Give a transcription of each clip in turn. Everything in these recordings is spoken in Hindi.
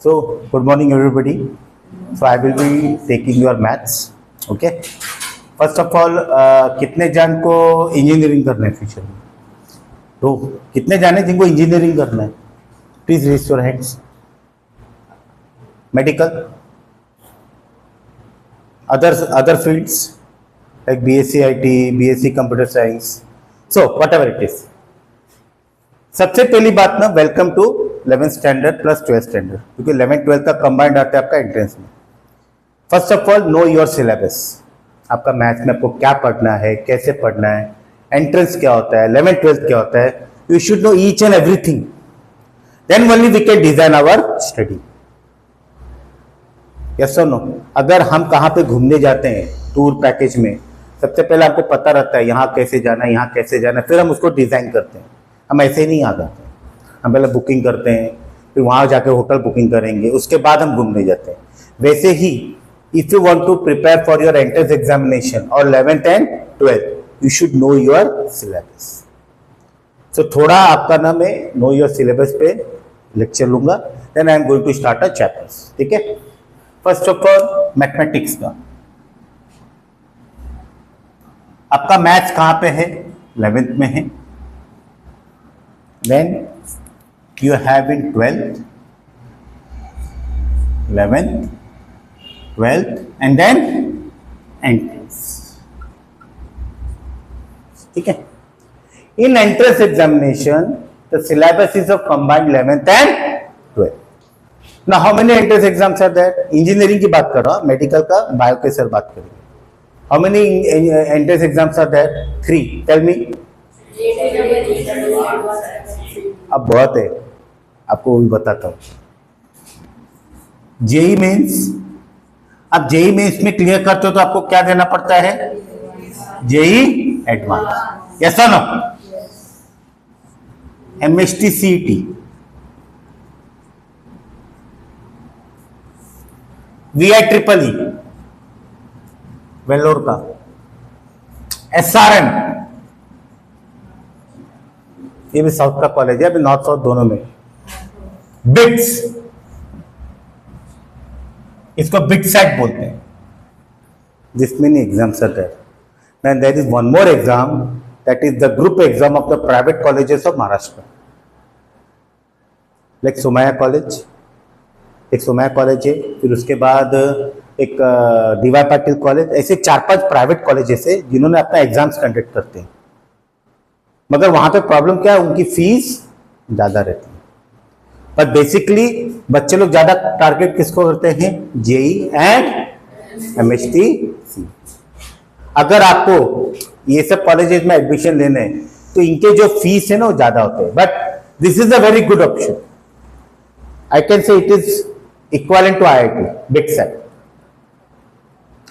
So, good morning everybody. So, I will be taking your maths. Okay. First of all, कितने जन को इंजीनियरिंग करना है फ्यूचर में? तो कितने जाने जिनको इंजीनियरिंग करना है? Please raise your hands. Medical, other fields like BSc IT, BSc Computer Science. So, whatever it is. सबसे पहली बात ना, welcome to 11th standard plus 12th standard, क्योंकि 11th 12th का कंबाइंड आता है आपका एंट्रेंस में. First of all, no your syllabus. आपका मैथ्स में आपको क्या पढ़ना है, कैसे पढ़ना है, एंट्रेंस क्या होता है, 11th 12th क्या होता है. You should know each and everything. Then only we can design our study. Yes और नो? अगर हम कहाँ पे घूमने जाते हैं टूर पैकेज में, सबसे पहले आपको पता रहता है यहाँ कैसे जाना है, यहाँ कैसे जाना है, फिर हम उसको डिजाइन करते हैं. हम ऐसे ही नहीं आ जाते. हम पहले बुकिंग करते हैं, फिर वहाँ जाके होटल बुकिंग करेंगे, उसके बाद हम घूमने जाते हैं. वैसे ही if you want to prepare for your entrance examination और 11th and 12th, you should know your syllabus. So थोड़ा आपका ना मैं नो योर सिलेबस पे लेक्चर लूंगा. Then I am going to start a chapters. ठीक है. फर्स्ट ऑफ ऑल, मैथमेटिक्स का आपका मैथ्स कहाँ पे है? 11th में है. Then you have in 12th, 11th, 12th, and then entrance. ठीक है. In entrance examination, the syllabus is of combined 11th and 12th. Now, how many entrance exams are there? Engineering की बात कर रहा हूँ, medical का bio के सर बात करेंगे. How many entrance exams are there? 3. Tell me. अब बहुत है, आपको भी बताता हूँ. जेई मेंस, अब जेई मेंस में क्लियर करते हो तो आपको क्या देना पड़ता है? JEE advance. यस और no? MHT CET, V I triple E Vellore का, एसआरएम, ये भी साउथ का कॉलेज है, अभी नॉर्थ साउथ दोनों में. बिट्स, इसको बिट सेट बोलते हैं. This many exams are there. Then there is one more exam, that is the group exam of the private colleges of Maharashtra. Like Somaiya college, एक सोमाया कॉलेज है, फिर उसके बाद एक डीवाई पाटिल कॉलेज. ऐसे 4-5 प्राइवेट कॉलेजेस है जिन्होंने अपना एग्जाम्स कंडक्ट करते हैं. मगर वहां पे प्रॉब्लम क्या है? उनकी फीस ज्यादा रहती है. पर बेसिकली बच्चे लोग ज्यादा टारगेट किसको करते हैं? जेई एंड एमएसटी सी. अगर आपको ये सब कॉलेजेस में एडमिशन लेने हैं तो इनके जो फीस है ना वो ज्यादा होते हैं. But this is a very good option. I can say it is equivalent to IIT BITSAT.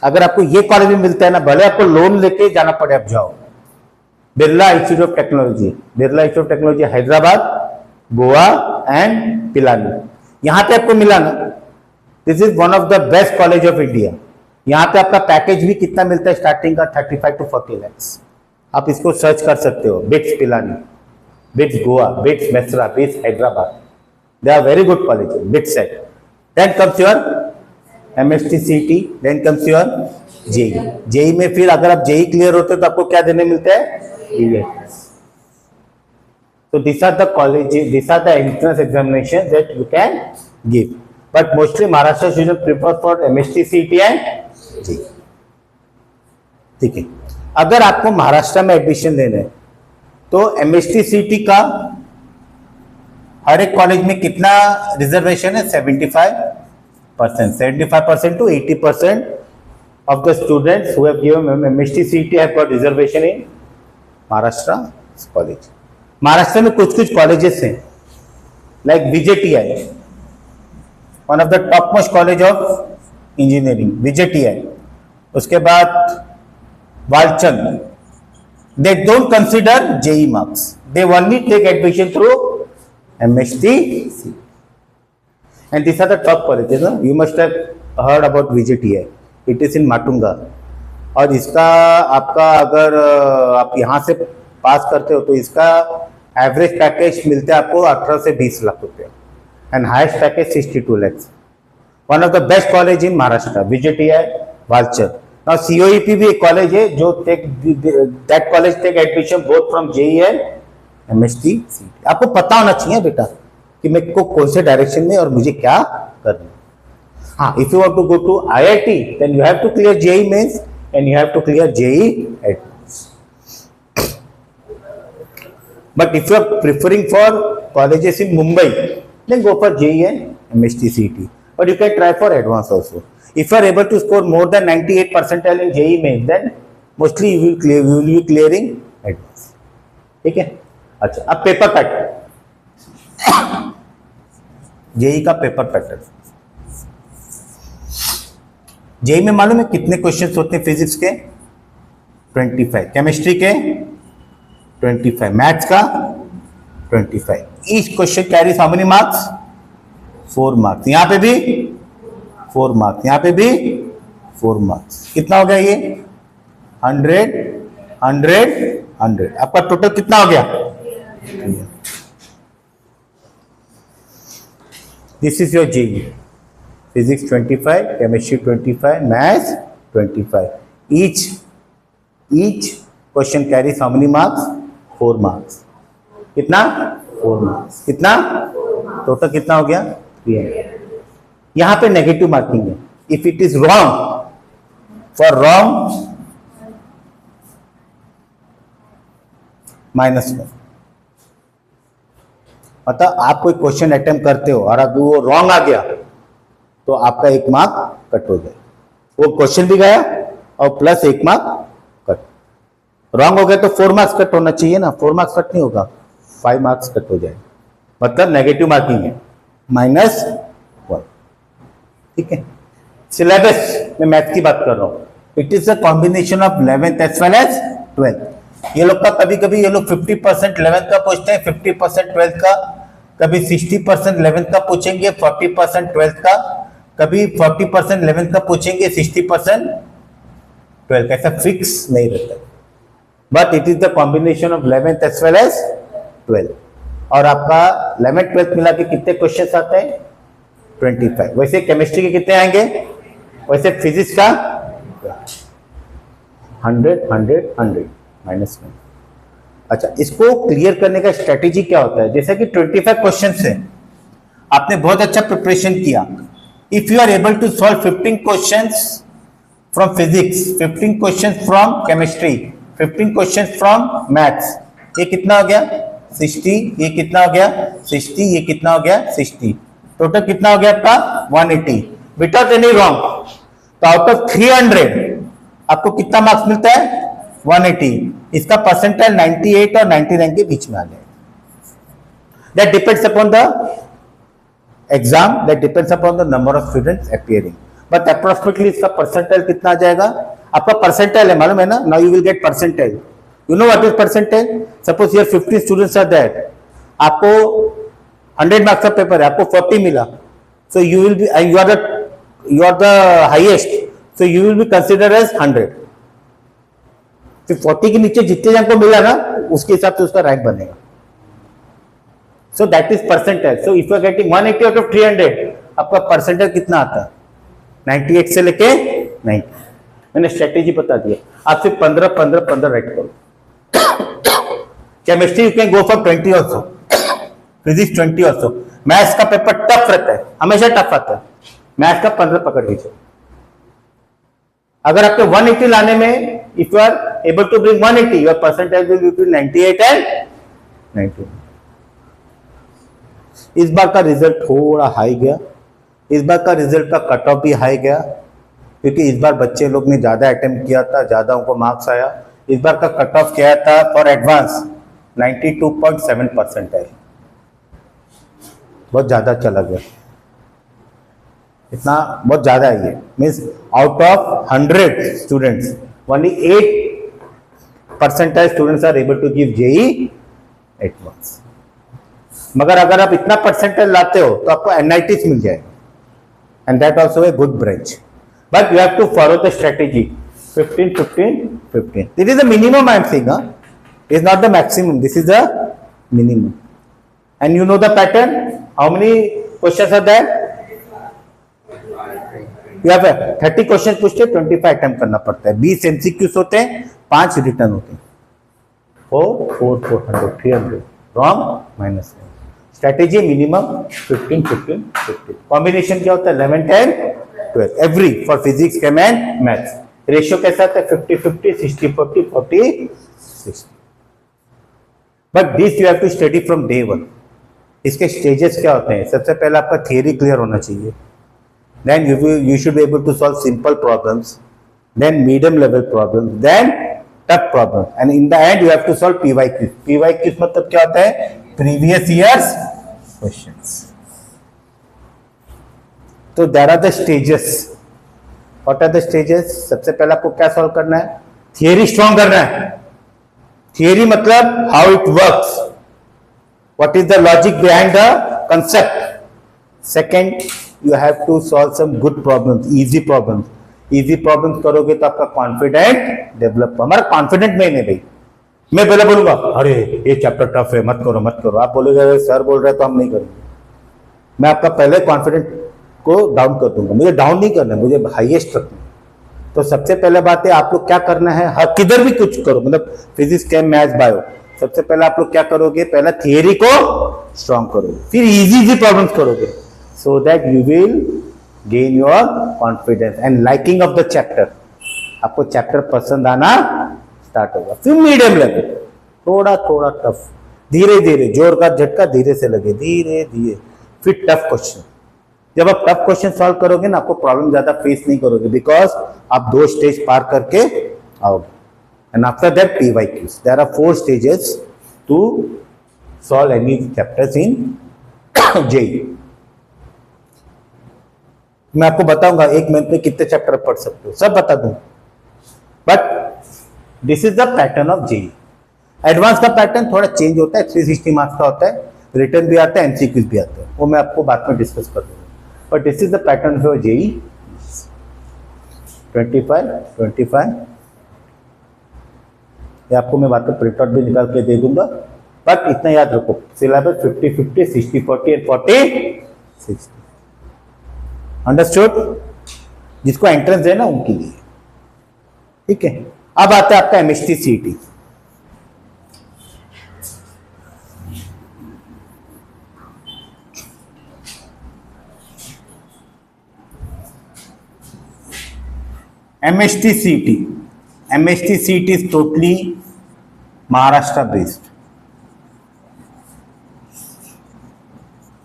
अगर आपको ये कॉलेज में मिलता है ना, भले आपको लोन लेके जाना पड़े, आप जाओ. Birla institute of technology, Birla institute of technology Hyderabad, Goa and Pilani, यहां पे आपको मिला ना. This is one of the best college of India. यहां पे आपका पैकेज भी कितना मिलता है स्टार्टिंग का? 35 to 40 lakhs. आप इसको सर्च कर सकते हो. BITS Pilani, BITS Goa, BITS Mesra, BITS Hyderabad, they are very good college. BITSAT. Then comes your MHT CET, then comes your JEE. JEE में फिर अगर आप जेई क्लियर होते तो आपको क्या देने मिलता है? So these are the colleges, these are the entrance examinations that you can give. But mostly Maharashtra students prefer for MST, CET and JEE. ठीक है. अगर आपको महाराष्ट्र में एडमिशन लेना है तो MST, CET का हर एक कॉलेज में कितना रिजर्वेशन है? 75%. 75% to 80% of the students who have given MST, CET have got reservation in Maharashtra college. Maharashtra में कुछ कुछ कॉलेजेस हैं like VJTI, one of the top most college of engineering, VJTI. उसके बाद Walchand, they don't consider JEE marks, they only take admission through MST and this are the top colleges. You must have heard about VJTI. It is in Matunga. और इसका आपका अगर आप यहाँ से पास करते हो तो इसका एवरेज पैकेज मिलते हैं आपको 18 से 20 लाख रुपए. and highest package 62 lakhs. One of the best college in Maharashtra, VJTI Valchar. Now COEP भी एक कॉलेज है जो that college take admission both from JEE and MST CET. आपको पता होना चाहिए बेटा कि मेरे को कौन से डायरेक्शन में और मुझे क्या करना है. हाँ, if you want to go to IIT then you have to clear JEE mains and you have to clear JEE advance. But if you are preferring for colleges in Mumbai, then go for JEE and MST CET. But you can try for advance also. If you are able to score more than 98 percentile in JEE main, then mostly you will be clearing advance. ठीक है. अच्छा, अब पेपर पैटर्न. जेई का पेपर पैटर्न. जेई में मालूम है कितने क्वेश्चंस होते हैं फिजिक्स के? 25. केमिस्ट्री के 25. मैथ्स का 25. Each question carries how many marks? 4 marks. यहां पे भी 4 मार्क्स, यहां पे भी 4 मार्क्स. कितना हो गया ये? 100 100 100. आपका टोटल कितना हो गया? This is your JEE. Physics 25, chemistry 25, maths 25. Each question carries how many marks? 4 marks. कितना? 4 मार्क्स. कितना? टोटल कितना हो गया? 300. यहां पे नेगेटिव मार्किंग है. If it is wrong, for wrong -1. मतलब आप कोई क्वेश्चन अटेम्प्ट करते हो और अगर वो रॉन्ग आ गया तो आपका 1 मार्क कट हो जाए. वो क्वेश्चन भी गया और प्लस 1 मार्क कट. रॉन्ग हो गया तो 4 मार्क्स कट होना चाहिए ना. 4 मार्क्स कट नहीं होगा, 5 मार्क्स कट हो जाए. मतलब नेगेटिव मार्किंग है, -1. ठीक है. सिलेबस में मैथ की बात कर रहा हूं. It is a combination of 11th as well as 12th. ये लोग का कभी कभी ये लोग 50% 11th का पूछते हैं, 50% 12th का, कभी 60% 11th का पूछेंगे, 40% 12th का, कभी 40% 11th का पूछेंगे, 60% 12th का. ऐसा फिक्स नहीं रहता. But it is the combination of 11th as well as 12th. और आपका 11th 12th मिला के कितने क्वेश्चन आते हैं? 25. वैसे केमिस्ट्री के कितने आएंगे? वैसे फिजिक्स का 100 100 100 -1. अच्छा, इसको क्लियर करने का स्ट्रेटेजी क्या होता है? जैसे कि 25 क्वेश्चन है, आपने बहुत अच्छा प्रिपरेशन किया. If you are able to solve 15 questions from physics, 15 questions from chemistry, 15 questions from maths, ये कितना हो गया? 60. ये कितना हो गया? 60. ये कितना हो गया? 60. टोटल कितना हो गया आपका? 180 विदाउट एनी रॉन्ग. तो आउट ऑफ 300 आपको कितना मार्क्स मिलता है? 180. इसका परसेंटाइल 98 और 99 के बीच में आ जाएगा. That depends upon the exam, that depends upon the number of students appearing. But approximately इसका परसेंटाइल कितना आ जाएगा? आपका परसेंटाइल है, मालूम है ना? Now you will get percentile. You know what is percentile? Suppose here 50 students are there, आपको 100 मार्क्स का पेपर है, आपको 40 मिला, so you will be, you are the highest, so you will be consider as 100. फिर 40 के नीचे जितने जन को मिला ना, उसके हिसाब से उसका रैंक बनेगा. So that is percentage. So if you are getting 180 out of 300, आपका परसेंटेज कितना आता है? 98 से लेके 90. मैंने स्ट्रेटेजी बता दिया. आप सिर्फ 15 15 15 राइट करो. Chemistry you can go for 20 also, physics 20 also. Maths का पेपर टफ रहता है, हमेशा टफ आता है. मैथ्स का 15 पकड़ लीजिए. अगर आपके 180 लाने में, if you are able to bring 180, your percentage will be between 98 and 90. इस बार का रिजल्ट थोड़ा हाई गया. इस बार का रिजल्ट का कट ऑफ भी हाई गया, क्योंकि इस बार बच्चे लोग ने ज्यादा अटेम्प्ट किया था, ज्यादा उनको मार्क्स आया. इस बार का कट ऑफ क्या था फॉर एडवांस? 92.7% है. बहुत ज्यादा चला गया. इतना बहुत ज्यादा है. ये means out of 100 students only 8% students are able to give JEE advance. मगर अगर आप इतना परसेंटेज लाते हो तो आपको एनआईटीज मिल जाएगा, and that also a good branch. But you have to follow the strategy 15 15 15. This is the minimum I am saying. It is not the maximum, this is the minimum. And you know the pattern. How many question are that या फिर 30 क्वेश्चन पूछते 25 अटेम्प्ट करना पड़ता है, 20 एमसीक्यूज होते हैं, 5 रिटर्न होते हैं। 400 300 wrong minus. Strategy minimum 15 15 15। Combination क्या होता है 11 10 12 every for physics chem and maths. Ratio कैसा आता है 50 50 60 40 40 60। But this you have to study from day one. इसके स्टेजेस क्या होते हैं? सबसे पहले आपका थियरी क्लियर होना चाहिए, then you should be able to solve simple problems, then medium level problems, then tough problems, and in the end you have to solve PYQs. PYQs मतलब क्या होता है? Previous years questions. तो there are the stages. What are the stages? सबसे पहले आपको क्या सॉल्व करना है? थियरी स्ट्रॉन्ग करना है। थियरी मतलब how it works, what is the logic behind the concept. Second, you have to solve some good problems, easy problems. easy problems करोगे तो आपका कॉन्फिडेंट डेवलप। हमारा कॉन्फिडेंट में नहीं भाई, मैं पहले बोलूंगा अरे ये चैप्टर टफ है मत करो मत करो, आप बोलोगे सर बोल रहे तो हम नहीं करेंगे। मैं आपका पहले कॉन्फिडेंट को डाउन कर दूंगा, मुझे डाउन नहीं करना, मुझे हाईएस्ट रखना। तो सबसे पहले बात है आप लोग क्या करना है, हर किधर भी कुछ करो, मतलब फिजिक्स केम मैथ्स बायो, सबसे पहले आप लोग क्या करोगे, पहला थियरी को स्ट्रॉन्ग करोगे, फिर इजी प्रॉब्लम्स करोगे, so that you will gain your confidence and liking of the chapter. आपको चैप्टर पसंद आना स्टार्ट होगा। फिर मीडियम लेवल थोड़ा थोड़ा टफ, धीरे धीरे जोर का झटका धीरे से लगे, धीरे धीरे, फिर टफ क्वेश्चन। जब आप टफ क्वेश्चन सॉल्व करोगे ना आपको प्रॉब्लम ज्यादा फेस नहीं करोगे, बिकॉज आप 2 स्टेज पार करके आओगे। And after that PYQs, there are 4 stages to solve any chapters in JEE. मैं आपको बताऊंगा 1 मंथ में कितने चैप्टर पढ़ सकते हो, सब बता दूं, but this is the pattern of JEE. Advance का पैटर्न थोड़ा चेंज होता है, 360 मार्क्स का होता है, रिटर्न भी आता है, एमसीक्यूज भी आते हैं, वो मैं आपको बाद में डिस्कस कर दूंगा। But this is the pattern for JEE 25 ये आपको मैं बाद में प्रिंट आउट भी निकाल के दे दूंगा। बट इतना याद रखो, सिलेबस 50 50 60 40 एंड 40 60। अंडरस्टूड? जिसको एंट्रेंस देना उनके लिए, ठीक है। अब आता है आपका MST CET. MST CET, MST CET is totally Maharashtra based,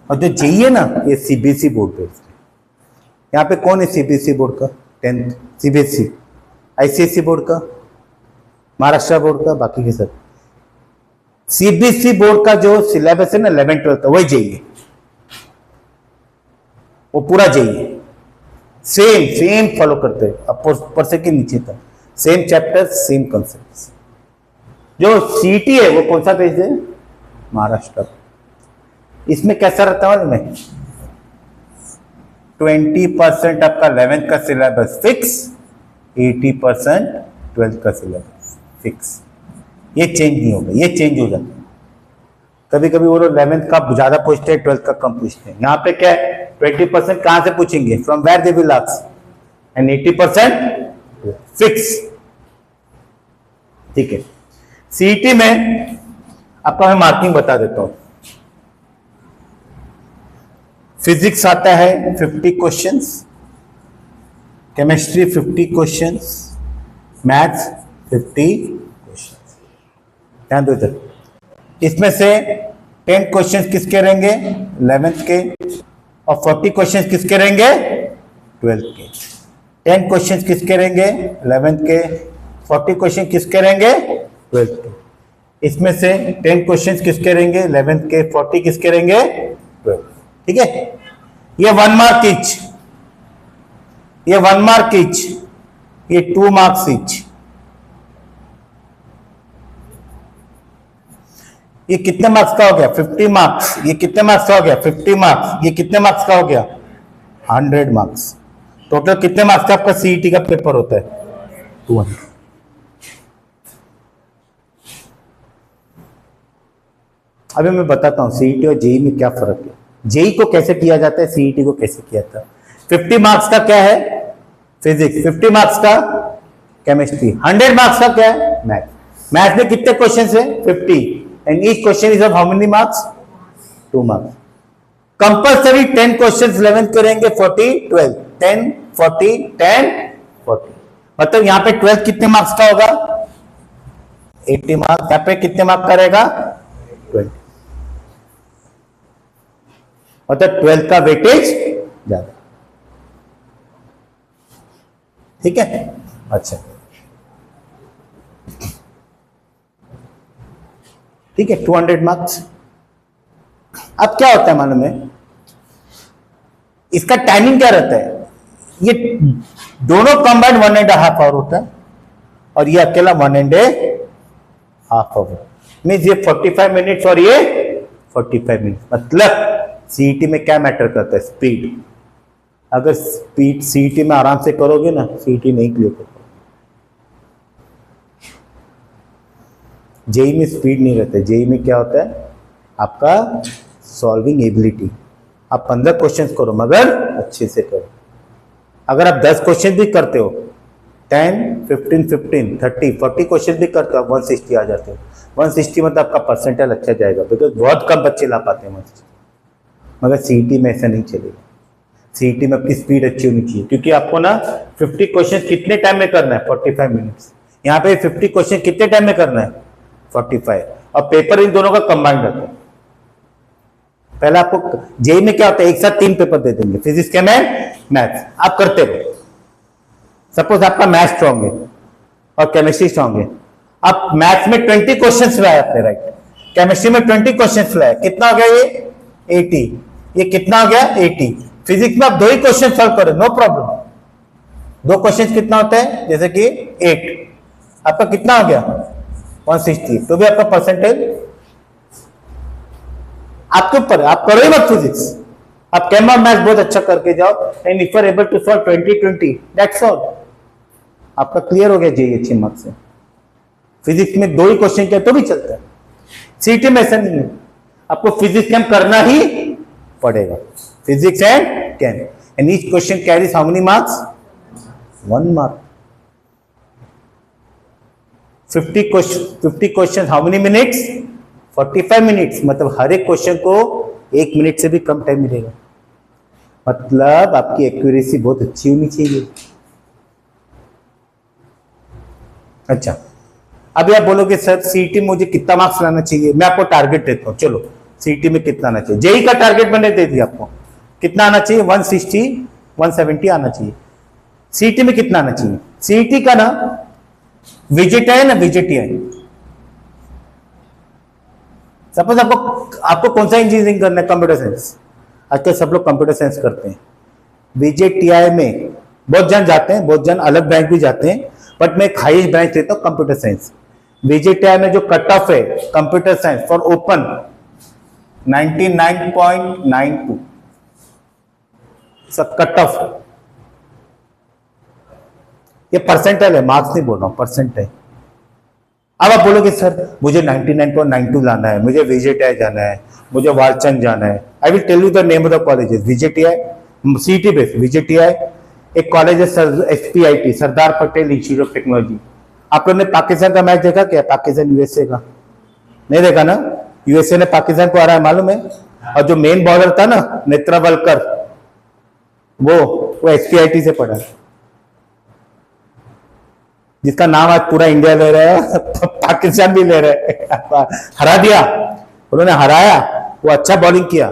और जो जेईई है ना ये सीबीएसई बोर्ड बेस्ड। यहाँ पे कौन है सीबीएसई बोर्ड का? 10th सीबीएसई, आईसीएसई बोर्ड का, महाराष्ट्र बोर्ड का, बाकी के सब। सीबीएसई बोर्ड का जो सिलेबस है ना 11th 12th वही जेईई है, वो पूरा जेईई है, सेम फॉलो करते हैं, ऊपर से कि नीचे तक सेम चैप्टर सेम कंसेप्ट। जो सीईटी है वो कौन सा पेज है? महाराष्ट्र। इसमें कैसा रहता है मैं 20% आपका 11th का सिलेबस फिक्स, 80% 12th का सिलेबस फिक्स। ये चेंज नहीं होगा, ये चेंज हो जाता है। कभी कभी वो लोग 11th का ज्यादा पूछते हैं, 12th का कम पूछते हैं। यहाँ पे क्या है 20% कहां से पूछेंगे, from where they will ask, and 80% fix, ठीक है। सीईटी में आपका मैं मार्किंग बता देता हूं। फिजिक्स आता है 50 questions, chemistry 50 questions, maths 50 questions. ध्यान दो इधर, इसमें से 10 क्वेश्चंस किसके रहेंगे 11th के, और 40 क्वेश्चंस किसके रहेंगे 12th के। 10 क्वेश्चंस किसके रहेंगे 11th के, 40 क्वेश्चन किसके रहेंगे 12th के। इसमें से 10 क्वेश्चंस किसके रहेंगे 11th के, 40 किसके रहेंगे 12th, ठीक है। ये 1 मार्क ईच, ये 1 मार्क ईच, ये 2 मार्क्स ईच। ये कितने मार्क्स का हो गया 50 मार्क्स, ये कितने मार्क्स का हो गया 50 मार्क्स, ये कितने मार्क्स का हो गया 100 मार्क्स। टोटल कितने मार्क्स का आपका सीईटी का पेपर होता है 200। अभी मैं बताता हूं सीईटी और जेईई में क्या फर्क है। जेई को कैसे किया जाता है, सीईटी को कैसे किया था। 50 मार्क्स का क्या है फिजिक्स, 50 मार्क्स का केमिस्ट्री, 100 मार्क्स का क्या है मैथ। मैथ में कितने क्वेश्चंस है 50 and each question is of how many marks 2 marks. Compulsory 10 questions 11 करेंगे 40 12 10 40 10 40, मतलब यहां पे 12 कितने मार्क्स का होगा 80 मार्क्स, यहां पे कितने मार्क्स का रहेगा 20, मतलब 12 का वेटेज ज्यादा। ठीक है, अच्छा ठीक है 200 मार्क्स। अब क्या होता है मालूम है, इसका टाइमिंग क्या रहता है, ये दोनों कंबाइंड 1.5 आवर होता है और ये अकेला 1.5 आवर, मीन्स ये 45 मिनट्स और ये 45 मिनट्स। मतलब सीईटी में क्या मैटर करता है, स्पीड। अगर स्पीड सीईटी में आराम से करोगे ना, सीईटी नहीं क्लियर कर पाओगे। जेई में स्पीड नहीं रहता है, जेई में क्या होता है आपका सॉल्विंग एबिलिटी। आप 15 क्वेश्चंस करो मगर अच्छे से करो। अगर आप 10 क्वेश्चन भी करते हो, 10 15 15 30 40 क्वेश्चन भी करते हो, आप 160 आ जाते हो। 160 मतलब आपका परसेंटाइल अच्छा जाएगा, बिकॉज बहुत कम बच्चे ला पाते हैं 160। मगर सीईटी में ऐसा नहीं चलेगा। सीईटी में आपकी स्पीड अच्छी होनी चाहिए, क्योंकि आपको ना 50 क्वेश्चन कितने टाइम में करना है 45 मिनट्स। यहाँ पे 50 क्वेश्चन कितने टाइम में करना है 45, और पेपर इन दोनों का कंबाइंड रहता है। पहले आपको जेई में क्या होता है, एक साथ 3 पेपर दे देंगे, फिजिक्स केमिस्ट्री मैथ्स, आप करते रहो। सपोज आपका मैथ स्ट्रॉन्ग है और केमिस्ट्री स्ट्रॉन्ग है, आप मैथ्स में 20 क्वेश्चन लाए आपने, राइट, केमिस्ट्री में 20 क्वेश्चन लाए, कितना हो गया ये 80, ये कितना हो गया 80। फिजिक्स में आप 2 ही क्वेश्चन सॉल्व करो, नो प्रॉब्लम। 2 क्वेश्चन कितना होता है, जैसे कि 8, आपका कितना हो गया 160, तो भी आपका परसेंटेज आपके ऊपर, आप करो ही मत फिजिक्स, आप केम और मैथ्स बहुत अच्छा करके जाओ, and if you are able to solve 20 that's all, आपका क्लियर हो गया जेईई अच्छे मार्क्स से। फिजिक्स में 2 ही क्वेश्चन किया तो भी चलता है, सीईटी में ऐसा नहीं है, आपको फिजिक्स केम करना ही पड़ेगा। Physics and came, and each question carries how many marks 1 mark. 50 question how many minutes 45 minutes, मतलब हर एक क्वेश्चन को 1 मिनट से भी कम टाइम मिलेगा। मतलब आपकी एक्यूरेसी बहुत अच्छी होनी चाहिए। अच्छा, अभी आप बोलोगे सर सीईटी में मुझे कितना मार्क्स लाना चाहिए, मैं आपको टारगेट देता हूं, चलो सीईटी में कितना आना चाहिए। जेईई का टारगेट मैंने दे दिया आपको, कितना आना चाहिए 160 170 आना चाहिए। सीईटी में कितना आना चाहिए, सीईटी का ना विजिट है ना, विजिटीआई। सपोज आपको कौन सा इंजीनियरिंग करना है, कंप्यूटर साइंस, आजकल सब लोग कंप्यूटर साइंस करते हैं। विजिटीआई में बहुत जन जाते हैं, बहुत जन अलग ब्रांच भी जाते हैं, बट मैं एक हाईएस्ट ब्रांच लेता हूं कंप्यूटर साइंस। विजिटीआई में जो कट ऑफ है कंप्यूटर साइंस फॉर ओपन 99.92 सब कट ऑफ। ये परसेंटाइल है, मार्क्स नहीं बोल रहा हूं, परसेंटाइल। अब आप बोलोगे सर मुझे 99.92 लाना है, मुझे विजिटीआई जाना है, मुझे वालचंद जाना है। I will tell you the name of the colleges. VJTI CET base, VJTI एक कॉलेज है SPIT, Sardar Patel institute of technology. आप लोगों ने पाकिस्तान का मैच देखा क्या, पाकिस्तान यूएसए का? नहीं देखा ना, यूएसए ने पाकिस्तान को हराया है मालूम है। और जो मेन बॉलर था ना नेत्रावलकर, वो एसपीआईटी से पढ़ा, जिसका नाम आज पूरा इंडिया ले रहा है पाकिस्तान भी ले रहा है। हरा दिया उन्होंने, हराया, वो अच्छा बॉलिंग किया।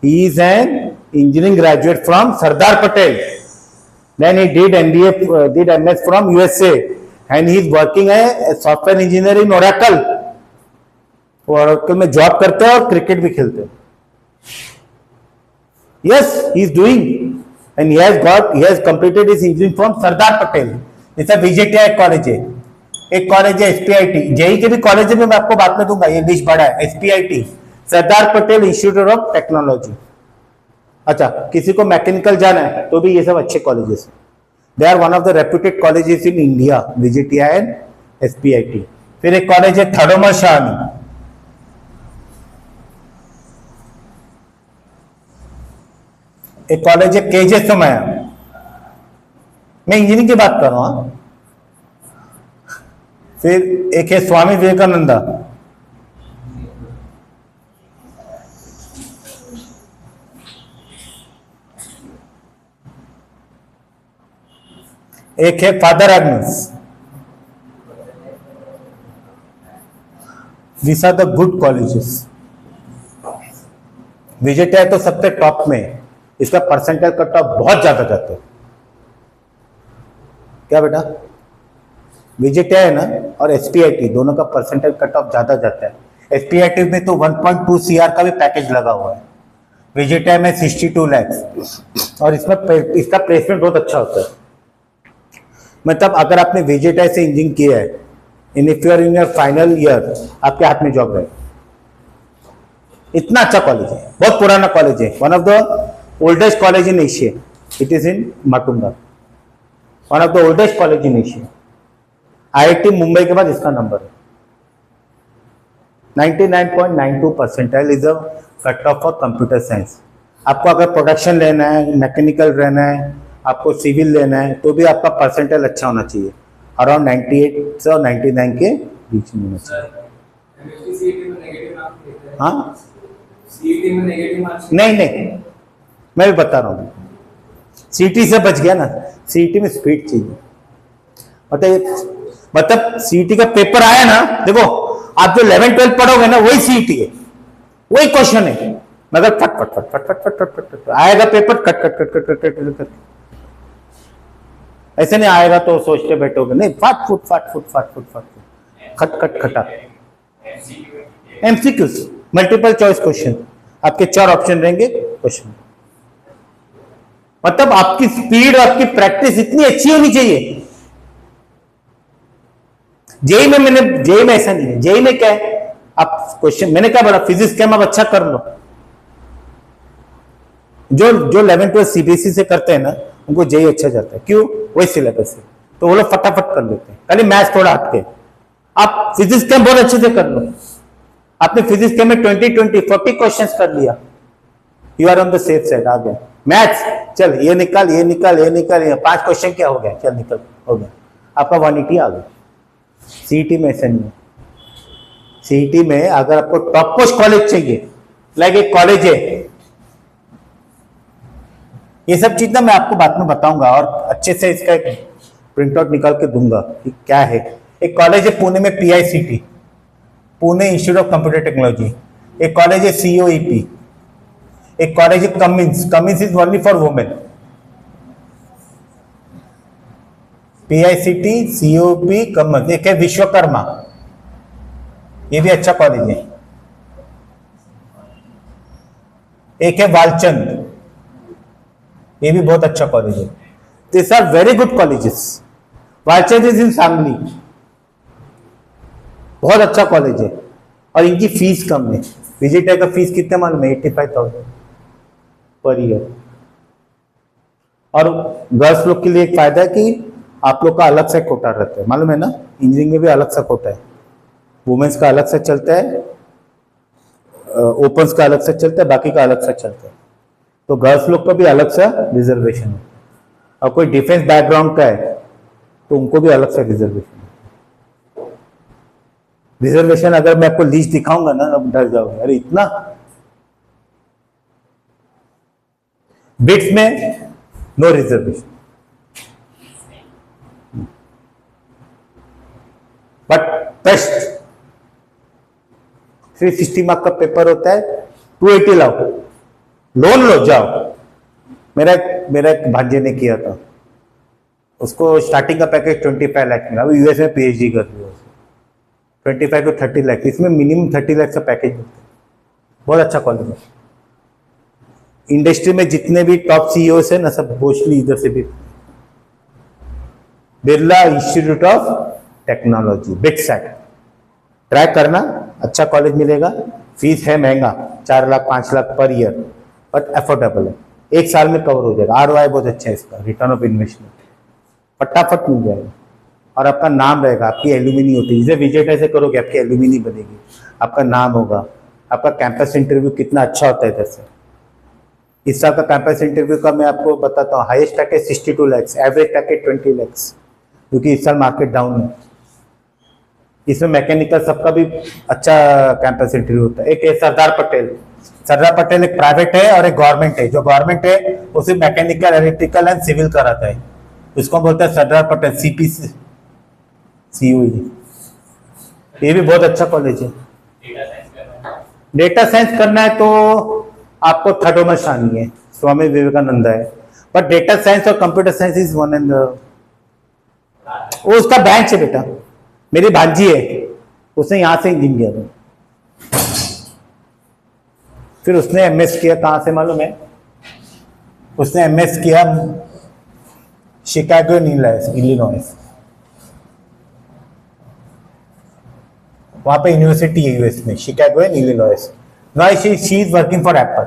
He is an engineering graduate from Sardar Patel, then he did MBA, did MS from USA, and he is working है सॉफ्टवेयर इंजीनियर इन ओरेकल। वो ओरेकल में जॉब करते हैं और क्रिकेट भी खेलते हैं। Yes, he is doing and he has completed his engineering from Sardar Patel. जैसा विजिटीआई कॉलेज है, एक कॉलेज है एसपीआईटी, जेईई के भी कॉलेज में मैं आपको बाद में दूंगा, ये लिस्ट बड़ा है। SPIT Sardar Patel institute of technology. अच्छा, किसी को मैकेनिकल जाना है तो भी ये सब अच्छे कॉलेजेस हैं। They are one of the reputed colleges in India, VJTI and SPIT. फिर एक कॉलेज है थडोमल शाहनी, एक कॉलेज है केजे सोमैया, मैं इंजीनियरिंग की बात कर रहा हूं। फिर एक है स्वामी विवेकानंदा, एक है father Agnes. This are the good colleges. Visitor तो सबसे टॉप में है, इसका परसेंटेज कट ऑफ बहुत ज्यादा जाता है। क्या बेटा, विजिटर है ना और एसपीआईटी दोनों का परसेंटेज कट ऑफ ज्यादा जाता है। एसपीआईटी में तो 1.2 CR का भी पैकेज लगा हुआ है, विजिटर में 62 lakhs, और इसमें इसका प्लेसमेंट बहुत अच्छा होता है। मतलब अगर आपने विजिटर से इंजीनियरिंग किया है, in if you are in your final year, आपके हाथ में जॉब है। इतना अच्छा कॉलेज है, बहुत पुराना कॉलेज है, one of the oldest college in Asia. It is in Matunga, one of the oldest college in Asia. IIT Mumbai के बाद इसका नंबर है। 99.92 percentile is a cut off for computer science. आपको अगर प्रोडक्शन लेना है, मैकेनिकल रहना है, आपको सिविल लेना है, तो भी आपका परसेंटाइल अच्छा होना चाहिए, अराउंड 98 से 99 के बीच में होना चाहिए। हाँ नहीं नहीं, मैं भी बता रहा हूँ, सीटी से बच गया ना। सीटी में स्पीड चाहिए, मतलब सीटी का पेपर आया ना, देखो आप जो 11-12 पढ़ोगे ना वही सीटी है, वही क्वेश्चन है, मगर फट फट फट फट फट फट फट फट फट आएगा paper, cut cut cut cut cut cut cut. ऐसे नहीं आएगा तो सोचते बैठोगे, नहीं, फट फुट फट फुट फट फुट फट खट खट खटा। एमसीक्यूज, मल्टीपल चॉइस क्वेश्चन, आपके 4 ऑप्शन रहेंगे क्वेश्चन। मतलब आपकी स्पीड और आपकी प्रैक्टिस इतनी अच्छी होनी चाहिए। जेई में ऐसा नहीं है। जेई में क्या है, आप क्वेश्चन, मैंने क्या बोला, फिजिक्स केम आप अच्छा कर लो। जो 11-12 सीबीएसई से करते हैं ना, उनको जेई अच्छा जाता है। क्यों? वही सिलेबस है, तो वो लोग फटाफट कर लेते हैं। खाली मैथ्स थोड़ा हटके, आप फिजिक्स केम बहुत अच्छे से कर लो। आपने फिजिक्स केम में 40 क्वेश्चंस कर लिया, you are on the safe side. आ गया मैथ्स, चल ये निकाल ये निकाल ये निकाल, ये 5 क्वेश्चन क्या हो गया, चल निकल, हो गया आपका 180 आ गया। सीईटी में ऐसा नहीं है। सीईटी में अगर आपको टॉप मोस्ट कॉलेज चाहिए, लाइक एक कॉलेज है, ये सब चीज ना मैं आपको बाद में बताऊंगा और अच्छे से इसका एक प्रिंट आउट निकाल के दूंगा कि क्या है। एक कॉलेज है पुणे में, PICT, Pune institute of computer technology. एक कॉलेज है COEP, एक कॉलेज है Cummins is only for women. PICT, COEP, Cummins. एक है विश्वकर्मा, ये भी अच्छा कॉलेज है। एक है वालचंद, ये भी बहुत अच्छा कॉलेज है। This are very good colleges. Walchand is in Sangli, बहुत अच्छा कॉलेज है और इनकी फीस कम है। विजिटर का फीस कितने मालूम है? 85,000 पर ईयर। और गर्ल्स लोग के लिए एक फायदा है कि आप लोग का अलग से कोटा रहता है, मालूम है ना, इंजीनियरिंग में भी अलग सा कोटा है। वुमेन्स का अलग से चलता है, ओपन्स का अलग से चलता है, बाकी का अलग से चलता है। तो गर्ल्स लोग का भी अलग सा रिजर्वेशन है। और कोई डिफेंस बैकग्राउंड का है तो उनको भी अलग से रिजर्वेशन है। रिजर्वेशन अगर मैं आपको लिस्ट दिखाऊंगा ना, अब डर जाओगे, अरे इतना। बिट्स में no reservation, but best 360 mark का पेपर होता है, 280 लाओ, लोन लो, जाओ। मेरा एक भांजे ने किया था, उसको स्टार्टिंग का पैकेज 25 लाख मिला। अभी यूएस में PhD कर रही है, 25 to 30 लाख, इसमें मिनिमम 30 लाख का पैकेज मिलता है। बहुत अच्छा कॉलेज है। इंडस्ट्री में जितने भी टॉप CEOs है ना, सब मोस्टली इधर से भी। Birla institute of technology, BITSAT, try करना, अच्छा कॉलेज मिलेगा। फीस है महंगा, 4 lakh 5 lakh per year, but affordable है, 1 साल में कवर हो जाएगा। ROI बहुत अच्छा है इसका, रिटर्न ऑफ इन्वेस्टमेंट फटाफट मिल जाएगा। और आपका नाम रहेगा, आपकी एल्यूमिनी होती है, जैसे विजिट ऐसे करोगे आपकी एल्यूमिनी बनेगी, आपका नाम होगा, आपका कैंपस इंटरव्यू कितना अच्छा होता है इधर से। इस साल का कैंपस इंटरव्यू का मैं आपको बताता हूँ, highest package 62 lakhs, average package 20 lakhs, क्योंकि इस साल मार्केट डाउन है। इसमें मैकेनिकल सबका भी अच्छा कैंपस इंटरव्यू होता है। एक है सरदार पटेल, सरदार पटेल एक प्राइवेट है और एक गवर्नमेंट है। जो गवर्नमेंट है वो सिर्फ मैकेनिकल, इलेक्ट्रिकल एंड सिविल कराता है, उसको बोलते हैं सरदार पटेल CPC CUE। ये भी बहुत अच्छा कॉलेज है। डेटा साइंस करना है तो आपको थर्डोमर शानी है, स्वामी विवेकानंद है, बट डेटा साइंस और computer science is one and वो उसका ब्रांच है बेटा। मेरी भांजी है, उसने यहां से इंजीनियर किया, फिर उसने MS किया, कहां से मालूम है? उसने MS किया शिकागो इलिनॉइस, वहां पे यूनिवर्सिटी है US में, Chicago and Illinois. Now she is working for Apple,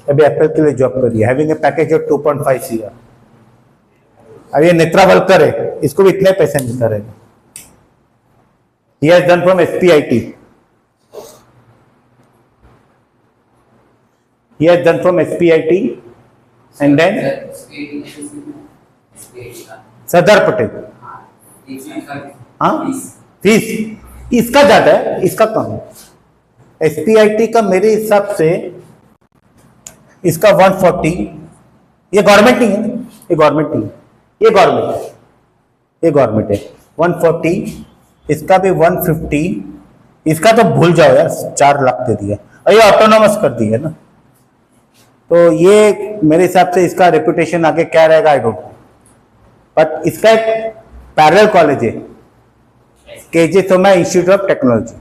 अभी एप्पल के लिए जॉब कर रही है, having a package of 2.5 CR। अब ये नेत्रा वलकर है, इसको भी इतने पैसे मिलता रहेगा। He has done from SPIT. He has done from SPIT and then Sardar Patel. हाँ, फीस इसका ज्यादा है, इसका कम है। SPIT का मेरे हिसाब से इसका 140, ये गवर्नमेंट नहीं है, ये गवर्नमेंट नहीं है, ये गवर्नमेंट है, ये गवर्नमेंट है। 140, इसका भी 150, इसका तो भूल जाओ यार, 4 लाख दे दिया और ये ऑटोनॉमस कर दी है ना, तो ये मेरे हिसाब से इसका रेपुटेशन आगे क्या रहेगा आई डोंट नो। बट इसका एक पैरेलल कॉलेज है, KJ Soma institute of technology,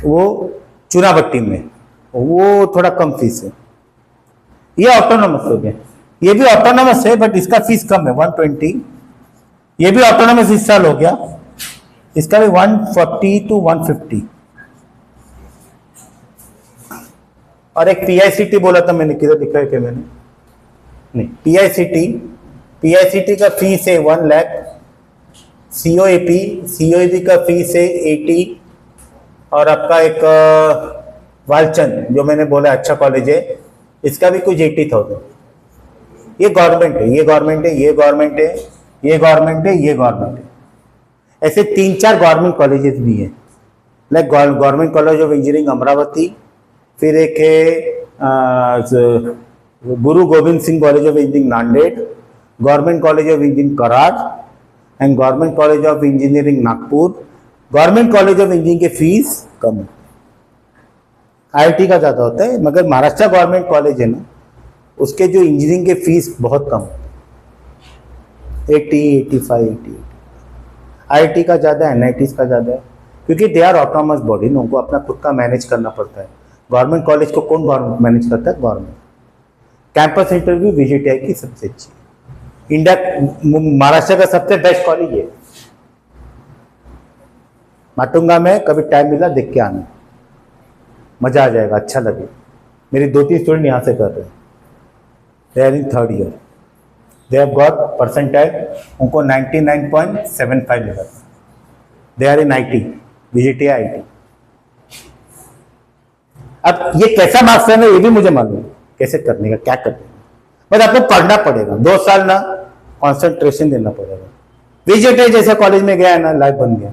वो चुनाभट्टी में, वो थोड़ा कम फीस है। ये ऑटोनॉमस हो गया, ये भी ऑटोनॉमस है बट इसका फीस कम है 120। ये भी ऑटोनॉमस इस साल हो गया, इसका भी 140 to 150। और एक PICT बोला था मैंने, किधर दिखा है क्या मैंने? नहीं, PICT का फीस है 1 लाख। COAP का फीस है 80। और आपका एक वालचंद जो मैंने बोला अच्छा कॉलेज है, इसका भी कुछ 80,000। ये गवर्नमेंट है, ये गवर्नमेंट है, ये गवर्नमेंट है, ये गवर्नमेंट है, ये गवर्नमेंट है। ऐसे 3-4 गवर्नमेंट कॉलेजेस भी हैं, like government college of engineering Amravati, फिर एक है Guru Gobind Singh college of engineering Nanded, government college of engineering Karad and government college of engineering Nagpur. Government college of engineering के फीस कम है, IIT का ज़्यादा होता है, मगर महाराष्ट्र गवर्नमेंट कॉलेज है ना, उसके जो इंजीनियरिंग के फीस बहुत कम, 80, 85, 88। IIT का ज़्यादा है, NITs का ज़्यादा है, क्योंकि दे आर ऑटोनॉमस बॉडी ना, उनको अपना खुद का मैनेज करना पड़ता है। गवर्नमेंट कॉलेज को कौन गवर्नमेंट मैनेज करता है? गवर्नमेंट। कैंपस इंटरव्यू VJTI की सबसे अच्छी, इंडिया महाराष्ट्र का सबसे बेस्ट कॉलेज है। माटुंगा में कभी टाइम मिला देख के आना, मजा आ जाएगा, अच्छा लगे। मेरी 2-3 स्टूडेंट यहाँ से कर रहे हैं, they are in 3rd year, they have got percentile, उनको 99.75 मिला था। They are in IT, VJTI IT। अब ये कैसा मार्क्स है ना, ये भी मुझे मालूम है कैसे करने का, क्या करने का, बस आपको पढ़ना पड़ेगा। 2 साल ना कॉन्सेंट्रेशन देना पड़ेगा। VJTI जैसे कॉलेज में गया है ना, लाइफ बन गया।